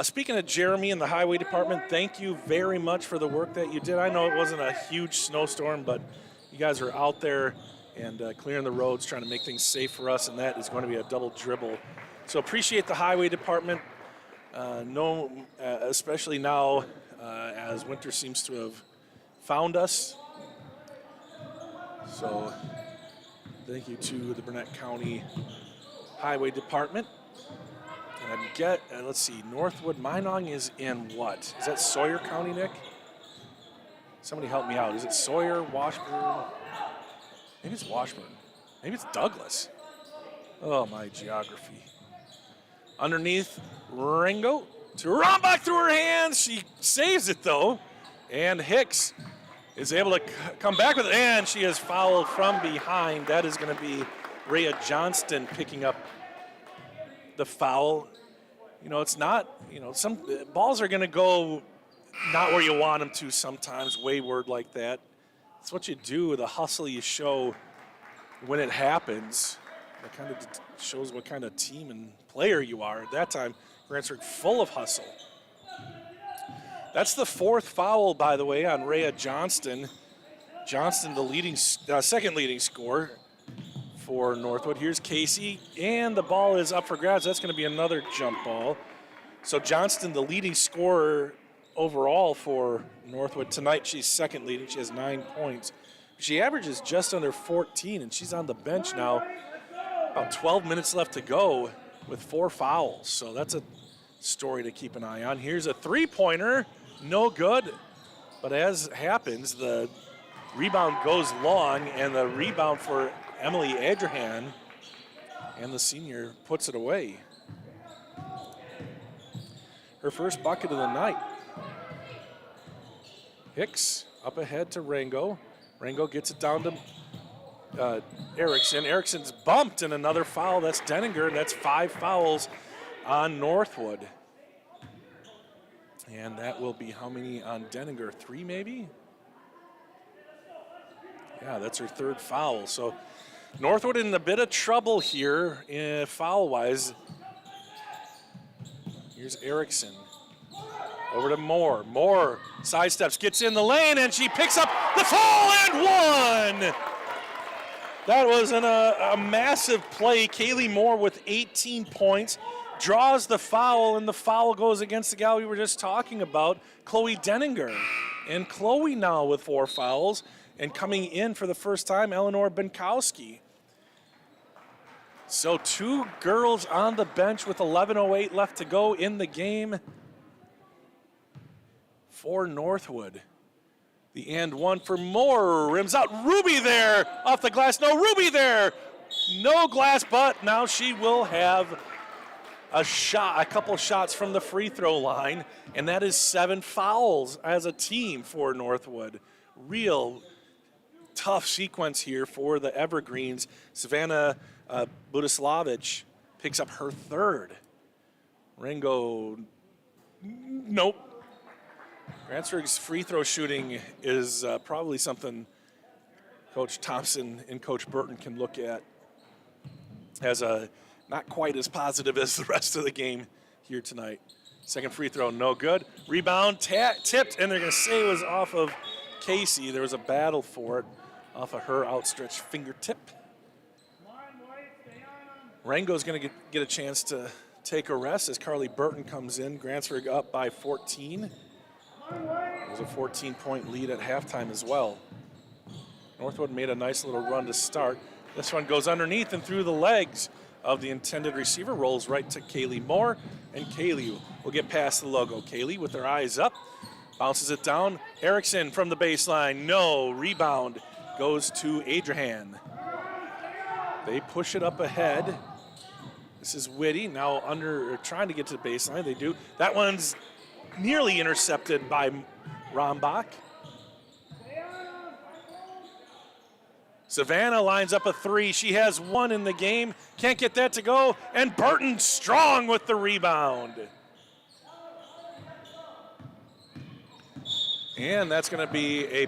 Speaking of Jeremy and the highway department, thank you very much for the work that you did. I know it wasn't a huge snowstorm, but you guys are out there and clearing the roads, trying to make things safe for us, and that is going to be a double dribble. So appreciate the highway department, especially now as winter seems to have found us. So thank you to the Burnett County Highway Department. And let's see, Northwood, Minong is in what? Is that Sawyer County, Nick? Somebody help me out. Is it Sawyer, Washburn? Maybe it's Washburn. Maybe it's Douglas. Oh, my geography. Underneath, Ringo to Rombach through her hands. She saves it, though. And Hicks is able to come back with it, and she is fouled from behind. That is going to be Rhea Johnston picking up the foul. You know, it's not, some balls are going to go not where you want them to sometimes, wayward like that. It's what you do, the hustle you show when it happens. That kind of shows what kind of team and player you are. At that time, Grantsburg full of hustle. That's the fourth foul, by the way, on Rhea Johnston. Johnston, the second leading scorer for Northwood. Here's Casey, and the ball is up for grabs. That's going to be another jump ball. So Johnston, the leading scorer overall for Northwood. Tonight, she's second leading. She has 9 points. She averages just under 14, and she's on the bench now. About 12 minutes left to go with 4 fouls. So that's a story to keep an eye on. Here's a three-pointer. No good. But as happens, the rebound goes long, and the rebound for Emily Adrahan, and the senior puts it away. Her first bucket of the night. Hicks up ahead to Rango. Rango gets it down to Erickson. Erickson's bumped, and another foul. That's Denninger. That's 5 fouls on Northwood. And that will be how many on Denninger? 3 maybe? Yeah, that's her third foul. So Northwood in a bit of trouble here foul-wise. Here's Erickson. Over to Moore. Moore sidesteps, gets in the lane, and she picks up the fall and one! That was a massive play. Kaylee Moore with 18 points. Draws the foul, and the foul goes against the gal we were just talking about, Chloe Denninger. And Chloe now with 4 fouls. And coming in for the first time, Eleanor Benkowski. So 2 girls on the bench with 11:08 left to go in the game for Northwood. The and one for Moore. Rims out. Ruby there off the glass. No, Ruby there. No glass, but now she will have a couple shots from the free throw line. And that is 7 fouls as a team for Northwood. Real tough sequence here for the Evergreens. Savannah Budislavich picks up her third. Ringo, nope. Grantsburg's free throw shooting is probably something Coach Thompson and Coach Burton can look at as not quite as positive as the rest of the game here tonight. Second free throw, no good. Rebound, tipped, and they're going to say it was off of Casey. There was a battle for it off of her outstretched fingertip. Rango's going to get a chance to take a rest as Carly Burton comes in. Grantsburg up by 14. It was a 14-point lead at halftime as well. Northwood made a nice little run to start. This one goes underneath and through the legs of the intended receiver, rolls right to Kaylee Moore, and Kaylee will get past the logo. Kaylee with her eyes up, bounces it down. Erickson from the baseline, no. Rebound goes to Adrahan. They push it up ahead. This is Whitty now trying to get to the baseline. They do. That one's nearly intercepted by Rombach. Savannah lines up a 3. She has 1 in the game. Can't get that to go. And Burton strong with the rebound. And that's going to be a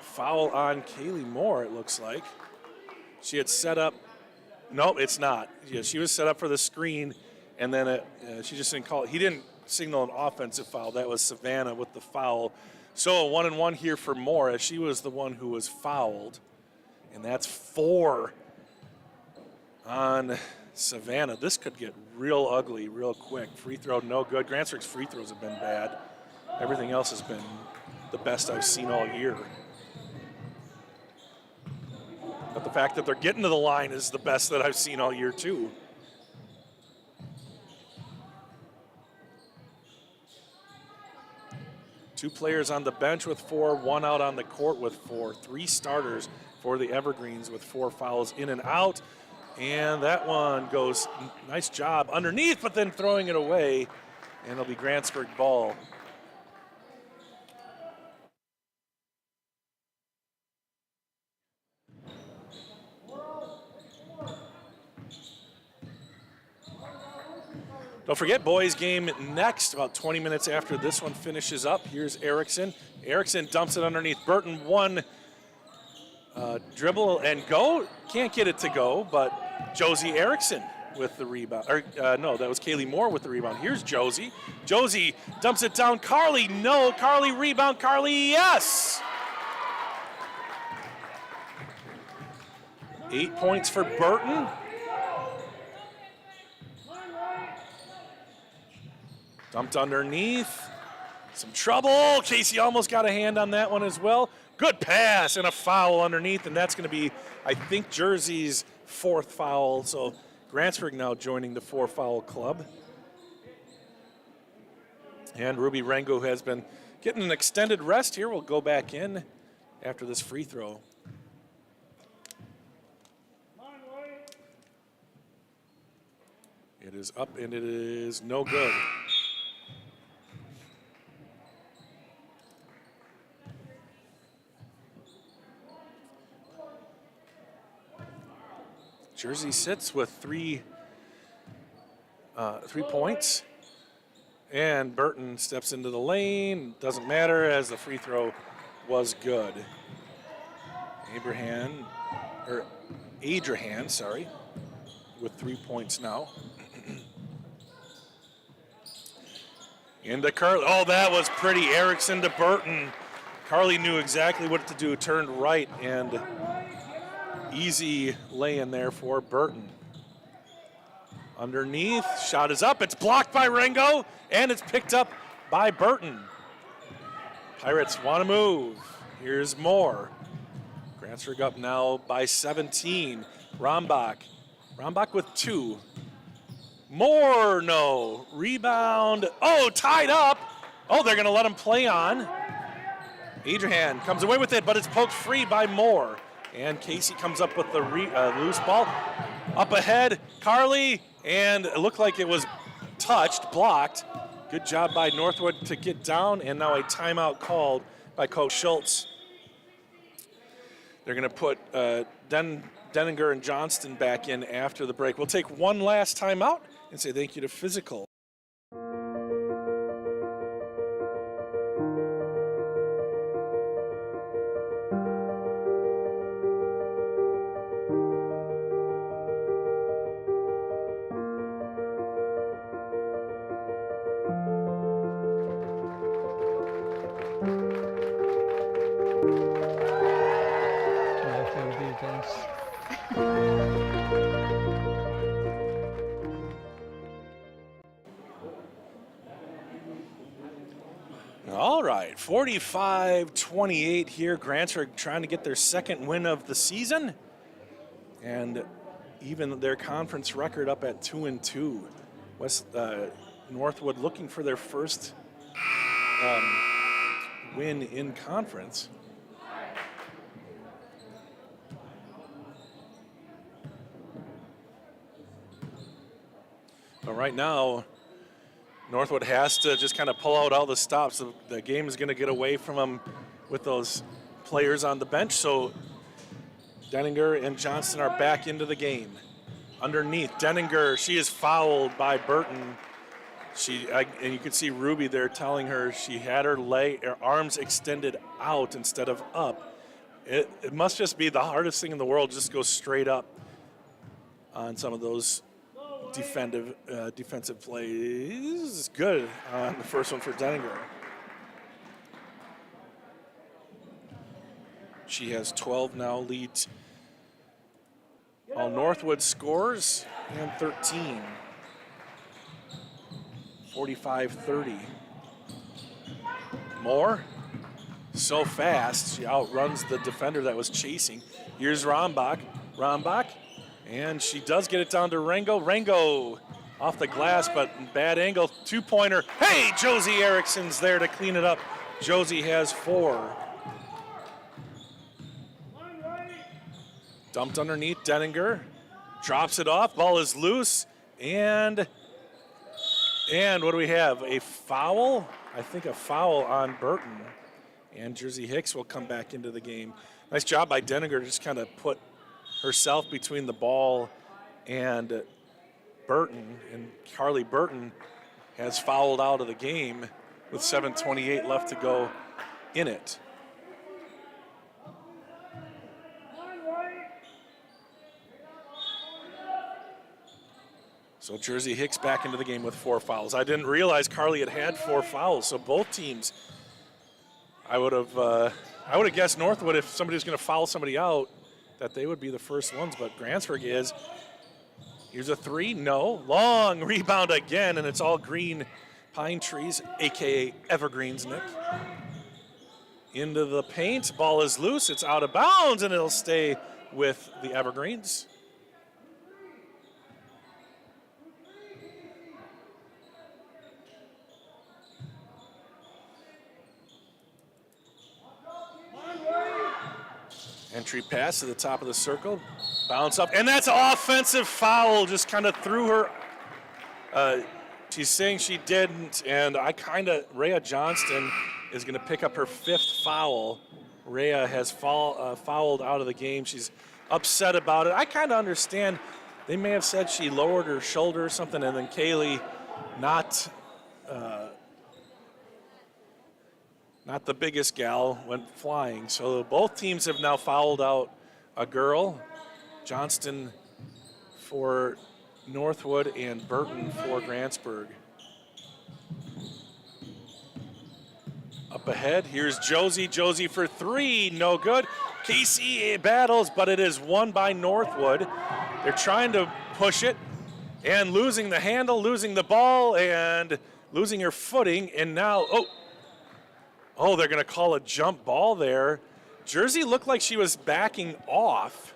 foul on Kaylee Moore, it looks like. She had set up. Nope, it's not. Yeah, she was set up for the screen, and then she just didn't call it. He didn't signal an offensive foul. That was Savannah with the foul. So a 1-and-1 here for Moore, as she was the one who was fouled. And that's 4 on Savannah. This could get real ugly real quick. Free throw, no good. Grantsburg's free throws have been bad. Everything else has been the best I've seen all year. But the fact that they're getting to the line is the best that I've seen all year, too. Two players on the bench with 4, one out on the court with 4. 3 starters for the Evergreens with 4 fouls in and out. And that one goes, nice job underneath, but then throwing it away. And it'll be Grantsburg ball. Don't forget, boys game next, about 20 minutes after this one finishes up. Here's Erickson. Erickson dumps it underneath Burton. One dribble and go. Can't get it to go, but Josie Erickson with the rebound. No, that was Kaylee Moore with the rebound. Here's Josie. Josie dumps it down. Carly, no. Carly rebound. Carly, yes. 8 points for Burton. Dumped underneath. Some trouble. Casey almost got a hand on that one as well. Good pass and a foul underneath, and that's going to be, I think, Jersey's 4th foul. So Grantsburg now joining the 4-foul club. And Ruby Rango has been getting an extended rest here. Will go back in after this free throw. It is up and it is no good. Jersey sits with 3 points, and Burton steps into the lane. Doesn't matter as the free throw was good. Adrahan, sorry, with 3 points now. Into Carly. Oh, that was pretty. Erickson to Burton. Carly knew exactly what to do. Turned right and easy lay in there for Burton. Underneath, shot is up. It's blocked by Rengo, and it's picked up by Burton. Pirates want to move. Here's Moore. Grantsburg up now by 17. Rombach with 2. Moore, no. Rebound. Oh, tied up. Oh, they're going to let him play on. Adrahan comes away with it, but it's poked free by Moore. And Casey comes up with the loose ball. Up ahead, Carly, and it looked like it was touched, blocked. Good job by Northwood to get down, and now a timeout called by Coach Schultz. They're going to put Denninger and Johnston back in after the break. We'll take one last timeout and say thank you to Physical. All right, 45-28 here. Grantsburg trying to get their second win of the season, and even their conference record up at 2-2. Northwood looking for their first win in conference. But right now, Northwood has to just kind of pull out all the stops. The game is going to get away from them with those players on the bench. So Denninger and Johnston are back into the game. Underneath, Denninger, she is fouled by Burton. And you can see Ruby there telling her she had her arms extended out instead of up. It must just be the hardest thing in the world, just go straight up on some of those defensive plays. Good on the first one for Denninger. She has 12 now, leads all Northwood scores, and 13. 45-30. Moore, so fast, she outruns the defender that was chasing. Here's Rombach, and she does get it down to Rango. Rango off the glass, but bad angle, two-pointer. Hey, Josie Erickson's there to clean it up. Josie has 4. Dumped underneath, Denninger drops it off, ball is loose, and what do we have? A foul? I think a foul on Burton. And Jersey Hicks will come back into the game. Nice job by Denninger to just kind of put herself between the ball and Burton. And Carly Burton has fouled out of the game with 7:28 left to go in it. So Jersey Hicks back into the game with 4 fouls. I didn't realize Carly had 4 fouls, so both teams, I would have guessed Northwood, if somebody was going to foul somebody out, that they would be the first ones, but Grantsburg is. Here's a 3, no. Long rebound again, and it's all green pine trees, AKA Evergreens, Nick. Into the paint, ball is loose, it's out of bounds, and it'll stay with the Evergreens. Entry pass to the top of the circle, bounce up, and that's an offensive foul, just kind of threw her. She's saying she didn't, and Rhea Johnston is going to pick up her 5th foul. Rhea has fouled out of the game. She's upset about it. I kind of understand. They may have said she lowered her shoulder or something, and then Kaylee not the biggest gal, went flying. So both teams have now fouled out a girl. Johnston for Northwood and Burton for Grantsburg. Up ahead, here's Josie. Josie for 3, no good. Casey battles, but it is won by Northwood. They're trying to push it and losing the handle, losing the ball, and losing her footing, and now, they're going to call a jump ball there. Jersey looked like she was backing off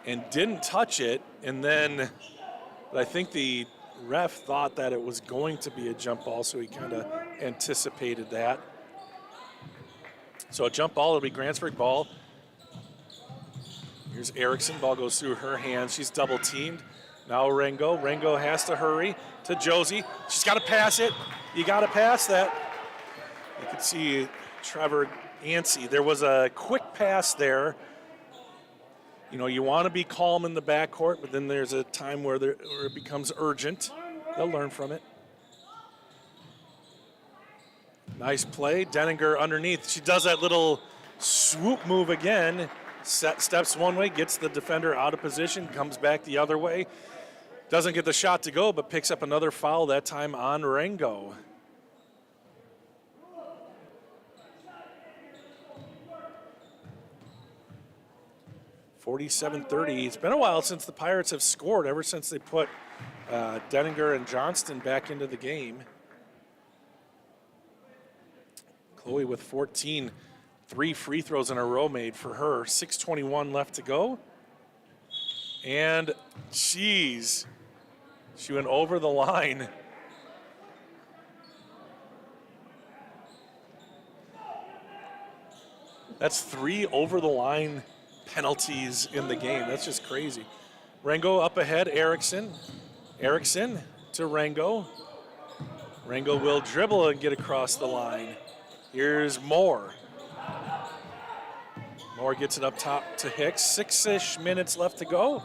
and didn't touch it, and then I think the ref thought that it was going to be a jump ball, so he kind of anticipated that. So a jump ball, it'll be Grantsburg ball. Here's Erickson, ball goes through her hands. She's double teamed. Now Rango. Rango has to hurry to Josie. She's got to pass it. You got to pass that. You can see Trevor Yancey. There was a quick pass there. You know, you want to be calm in the backcourt, but then there's a time where it becomes urgent. They'll learn from it. Nice play. Denninger underneath. She does that little swoop move again. Steps one way, gets the defender out of position, comes back the other way. Doesn't get the shot to go, but picks up another foul, that time on Rango. (47-30). It's been a while since the Pirates have scored, ever since they put Denninger and Johnston back into the game. Chloe with 14, 3 free throws in a row made for her. 6:21 left to go. And geez, she went over the line. That's 3 over the line penalties in the game. That's just crazy. Rango up ahead, Erickson. Erickson to Rango. Rango will dribble and get across the line. Here's Moore. Moore gets it up top to Hicks. 6-ish minutes left to go.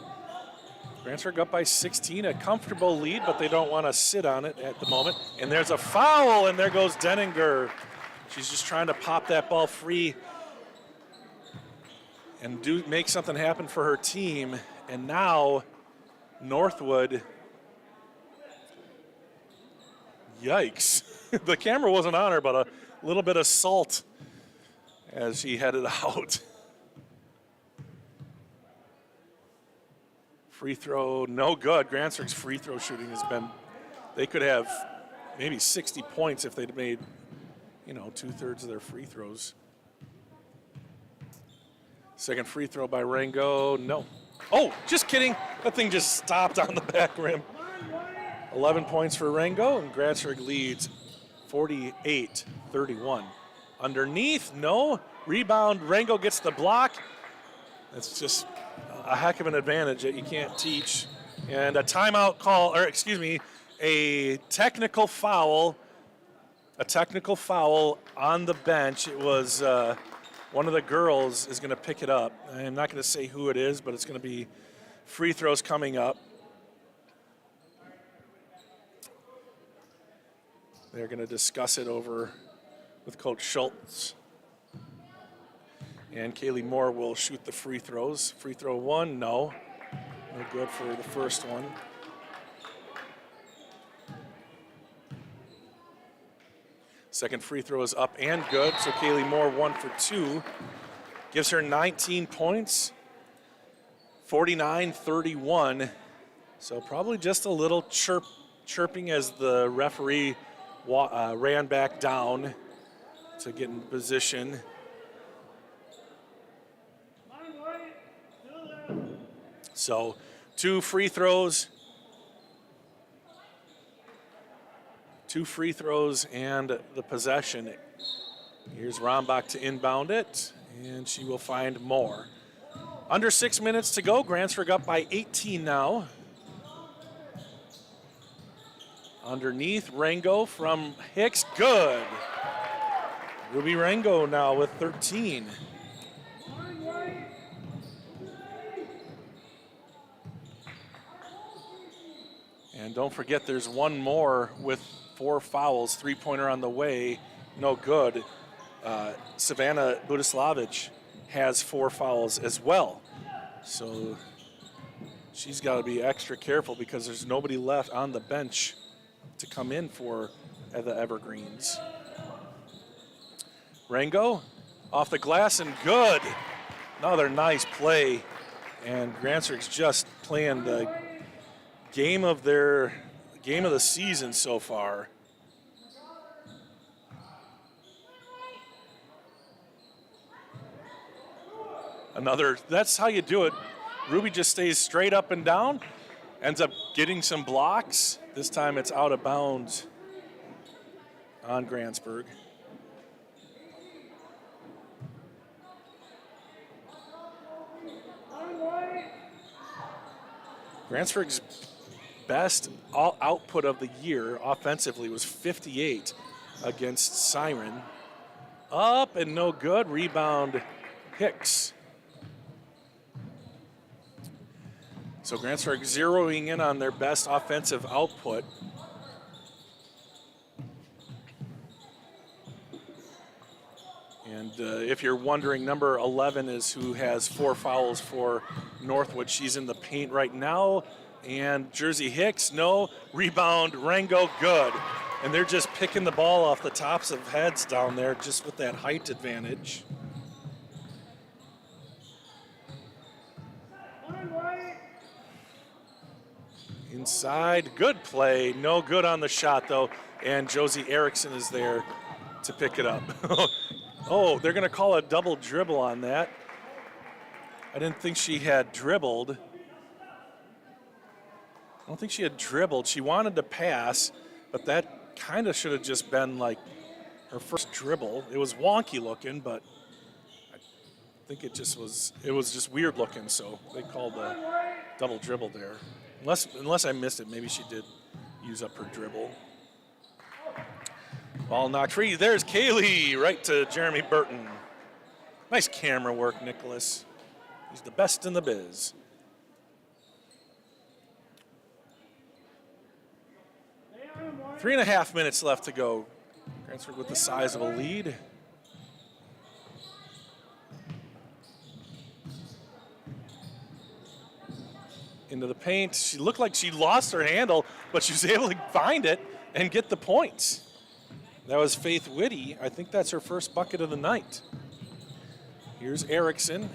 Grantsburg up by 16, a comfortable lead, but they don't want to sit on it at the moment. And there's a foul, and there goes Denninger. She's just trying to pop that ball free and make something happen for her team. And now Northwood. Yikes. The camera wasn't on her, but a little bit of salt as she headed out. Free throw, no good. Grantsburg's free throw shooting has been, they could have maybe 60 points if they'd made, 2/3 of their free throws. Second free throw by Rango, no. Oh, just kidding. That thing just stopped on the back rim. 11 points for Rango, and Grantsburg leads 48-31. Underneath, no. Rebound, Rango gets the block. That's just a heck of an advantage that you can't teach. And a timeout call, a technical foul. A technical foul on the bench. It was one of the girls is going to pick it up. I'm not going to say who it is, but it's going to be free throws coming up. They're going to discuss it over with Coach Schultz. And Kaylee Moore will shoot the free throws. Free throw one, no. No good for the first one. Second free throw is up and good, so Kaylee Moore 1 for 2. Gives her 19 points, 49-31. So probably just a little chirping as the referee ran back down to get in position. So 2 free throws. 2 free throws and the possession. Here's Rombach to inbound it, and she will find more. Under 6 minutes to go. Grantsburg up by 18 now. Underneath, Rango from Hicks, good. Ruby Rango now with 13. And don't forget there's one more with 4 fouls, 3-pointer on the way, no good. Savannah Budislavich has 4 fouls as well. So she's got to be extra careful because there's nobody left on the bench to come in for the Evergreens. Rango off the glass and good. Another nice play. And Grantsburg's just playing the game of the season so far. That's how you do it. Ruby just stays straight up and down, ends up getting some blocks. This time it's out of bounds on Grantsburg. Grantsburg's best output of the year offensively was 58 against Siren. Up and no good. Rebound, Hicks. So Grantsburg zeroing in on their best offensive output. And if you're wondering, number 11 is who has 4 fouls for Northwood. She's in the paint right now. And Jersey Hicks, no. Rebound, Rango, good. And they're just picking the ball off the tops of heads down there just with that height advantage. Inside, good play. No good on the shot, though. And Josie Erickson is there to pick it up. Oh, they're going to call a double dribble on that. I didn't think she had dribbled. I don't think she had dribbled. She wanted to pass, but that kind of should have just been like her first dribble. It was wonky looking, but I think it was just weird looking, so they called a double dribble there. Unless I missed it, maybe she did use up her dribble. Ball knocked free. There's Kaylee right to Jeremy Burton. Nice camera work, Nicholas. He's the best in the biz. Three and a half minutes left to go. Grantsburg with the size of a lead. into the paint. She looked like she lost her handle, but she was able to find it and get the points. That was Faith Whitty. I think that's her first bucket of the night. Here's Erickson.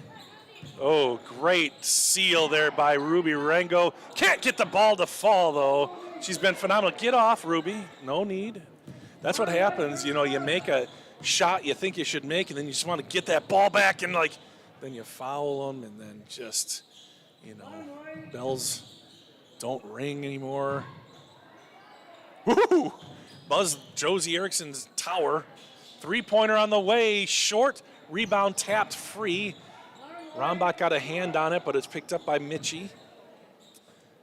Oh, great seal there by Ruby Rango. Can't get the ball to fall, though. She's been phenomenal. Get off, Ruby. No need. That's what happens. You know, you make a shot you think you should make, and then you just want to get that ball back, and, like, then you foul them, and then just, you know, bells don't ring anymore. Woo! Buzz Josie Erickson's tower. Three-pointer on the way. Short. Rebound tapped free. Rombach got a hand on it, but it's picked up by Mitchie.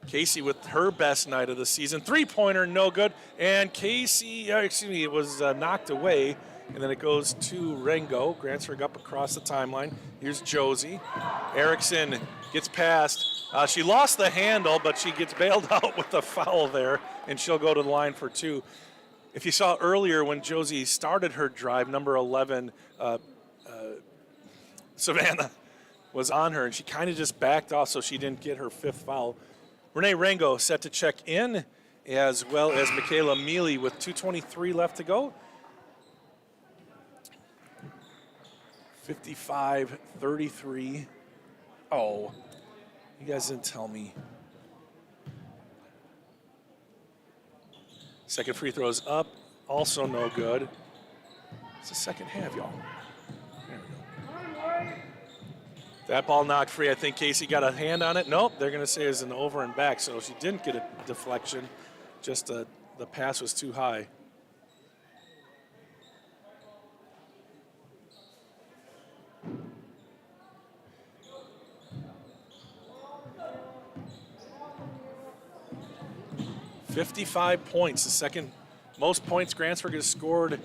Casey with her best night of the season. Three-pointer, no good. And Casey, it was knocked away. And then it goes to Rengo. Grantsburg up across the timeline. Here's Josie. Erickson gets past. She lost the handle, but she gets bailed out with the foul there, and she'll go to the line for two. If you saw earlier when Josie started her drive, number 11, Savannah was on her, and she kind of just backed off so she didn't get her fifth foul. Renee Rango set to check in, as well as Michaela Mealy with 2:23 left to go. 55-33. Oh, you guys didn't tell me. Second free throw is up, also no good. It's the second half, y'all. There we go. That ball knocked free. I think Casey got a hand on it. Nope, they're going to say it's an over and back, so she didn't get a deflection. Just the pass was too high. $55 points, the second most points Grantsburg has scored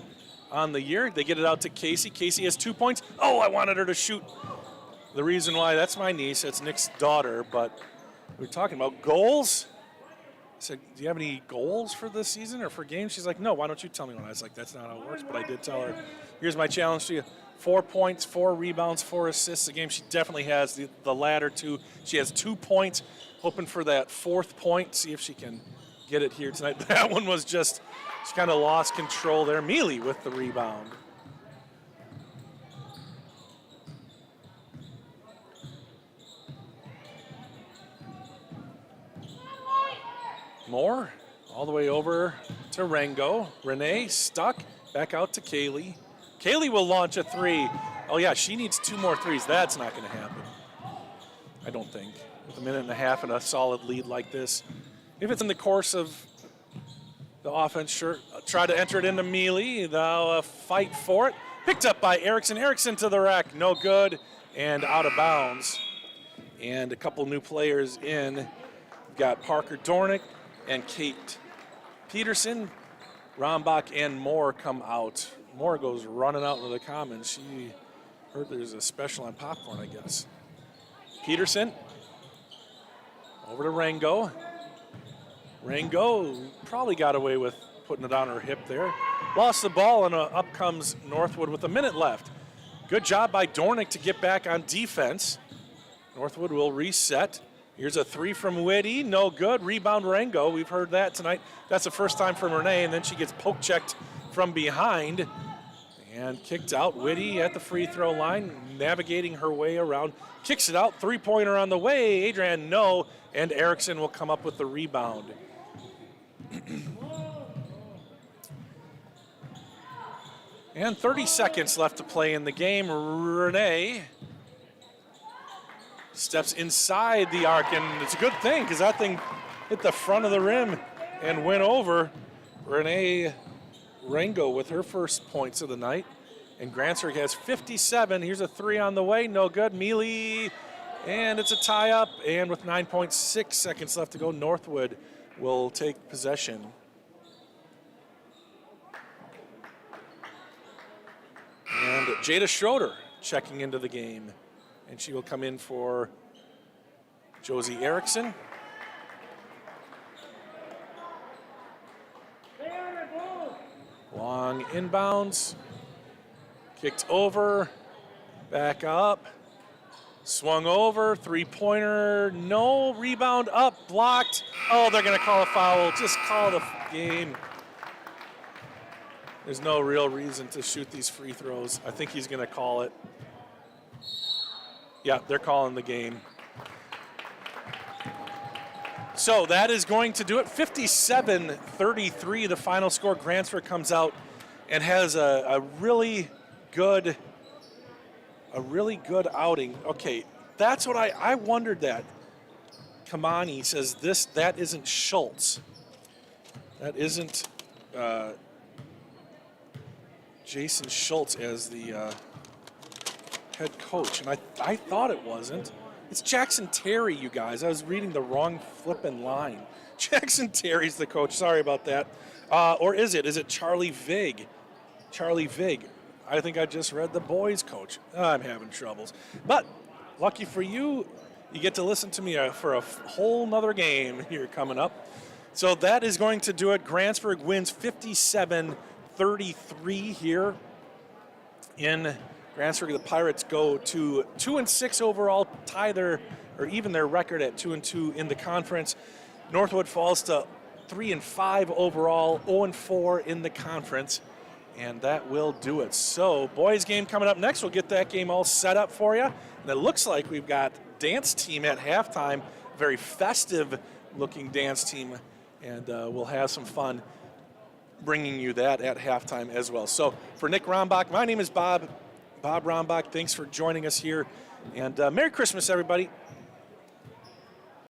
on the year. They get it out to Casey. Casey has 2 points. Oh, I wanted her to shoot. The reason why, that's my niece, that's Nick's daughter, but we were talking about goals. I said, do you have any goals for this season or for games? She's like, no, why don't you tell me one? I was like, that's not how it works, but I did tell her. Here's my challenge to you. 4 points, 4 rebounds, 4 assists a game. She definitely has the latter two. She has 2 points, hoping for that fourth point, see if she can get it here tonight. That one was just, she kind of lost control there. Mealy with the rebound. Moore all the way over to Rango. Renee stuck, back out to Kaylee. Kaylee will launch a three. Oh yeah, she needs 2 more threes. That's not gonna happen, I don't think. With a minute and a half and a solid lead like this. If it's in the course of the offense, sure, try to enter it into Mealy. They'll fight for it. Picked up by Erickson. Erickson to the rack, no good, and out of bounds. And a couple new players in. We've got Parker Dornick and Kate Peterson. Rombach and Moore come out. Moore goes running out into the commons. She heard there's a special on popcorn, I guess. Peterson over to Rango. Rango probably got away with putting it on her hip there. Lost the ball, and up comes Northwood with a minute left. Good job by Dornick to get back on defense. Northwood will reset. Here's a three from Whitty, no good. Rebound Rango, we've heard that tonight. That's the first time from Renee, and then she gets poke checked from behind and kicked out. Whitty at the free throw line, navigating her way around. Kicks it out, three-pointer on the way. Adrian, no, and Erickson will come up with the rebound. And 30 seconds left to play in the game. Renee steps inside the arc, and it's a good thing because that thing hit the front of the rim and went over. Renee Rango with her first points of the night. And Grantsburg has 57. Here's a three on the way, no good. Mealy, and it's a tie-up. And with 9.6 seconds left to go, Northwood will take possession. And Jada Schroeder checking into the game. And she will come in for Josie Erickson. Long inbounds. Kicked over. Back up. Swung over, three-pointer, no, rebound up, blocked. Oh, they're going to call a foul. Just call the game. There's no real reason to shoot these free throws. I think he's going to call it. Yeah, they're calling the game. So that is going to do it. 57-33, the final score. Grantsburg comes out and has a really good outing. Okay, that's what I wondered that. Kamani says that isn't Schultz. That isn't Jason Schultz as the head coach, and I thought it wasn't. It's Jackson Terry, you guys. I was reading the wrong flippin' line. Jackson Terry's the coach. Sorry about that. Or is it? Is it Charlie Vig? Charlie Vig. I think I just read the boys' coach. I'm having troubles. But lucky for you, you get to listen to me for a whole nother game here coming up. So that is going to do it. Grantsburg wins 57-33 here in Grantsburg. The Pirates go to 2-6 overall, even their record at 2-2 in the conference. Northwood falls to 3-5 overall, 0-4 in the conference, and that will do it. So, boys game coming up next. We'll get that game all set up for you. And it looks like we've got dance team at halftime, very festive-looking dance team, and we'll have some fun bringing you that at halftime as well. So, for Nick Rombach, my name is Bob Rombach. Thanks for joining us here, and Merry Christmas, everybody.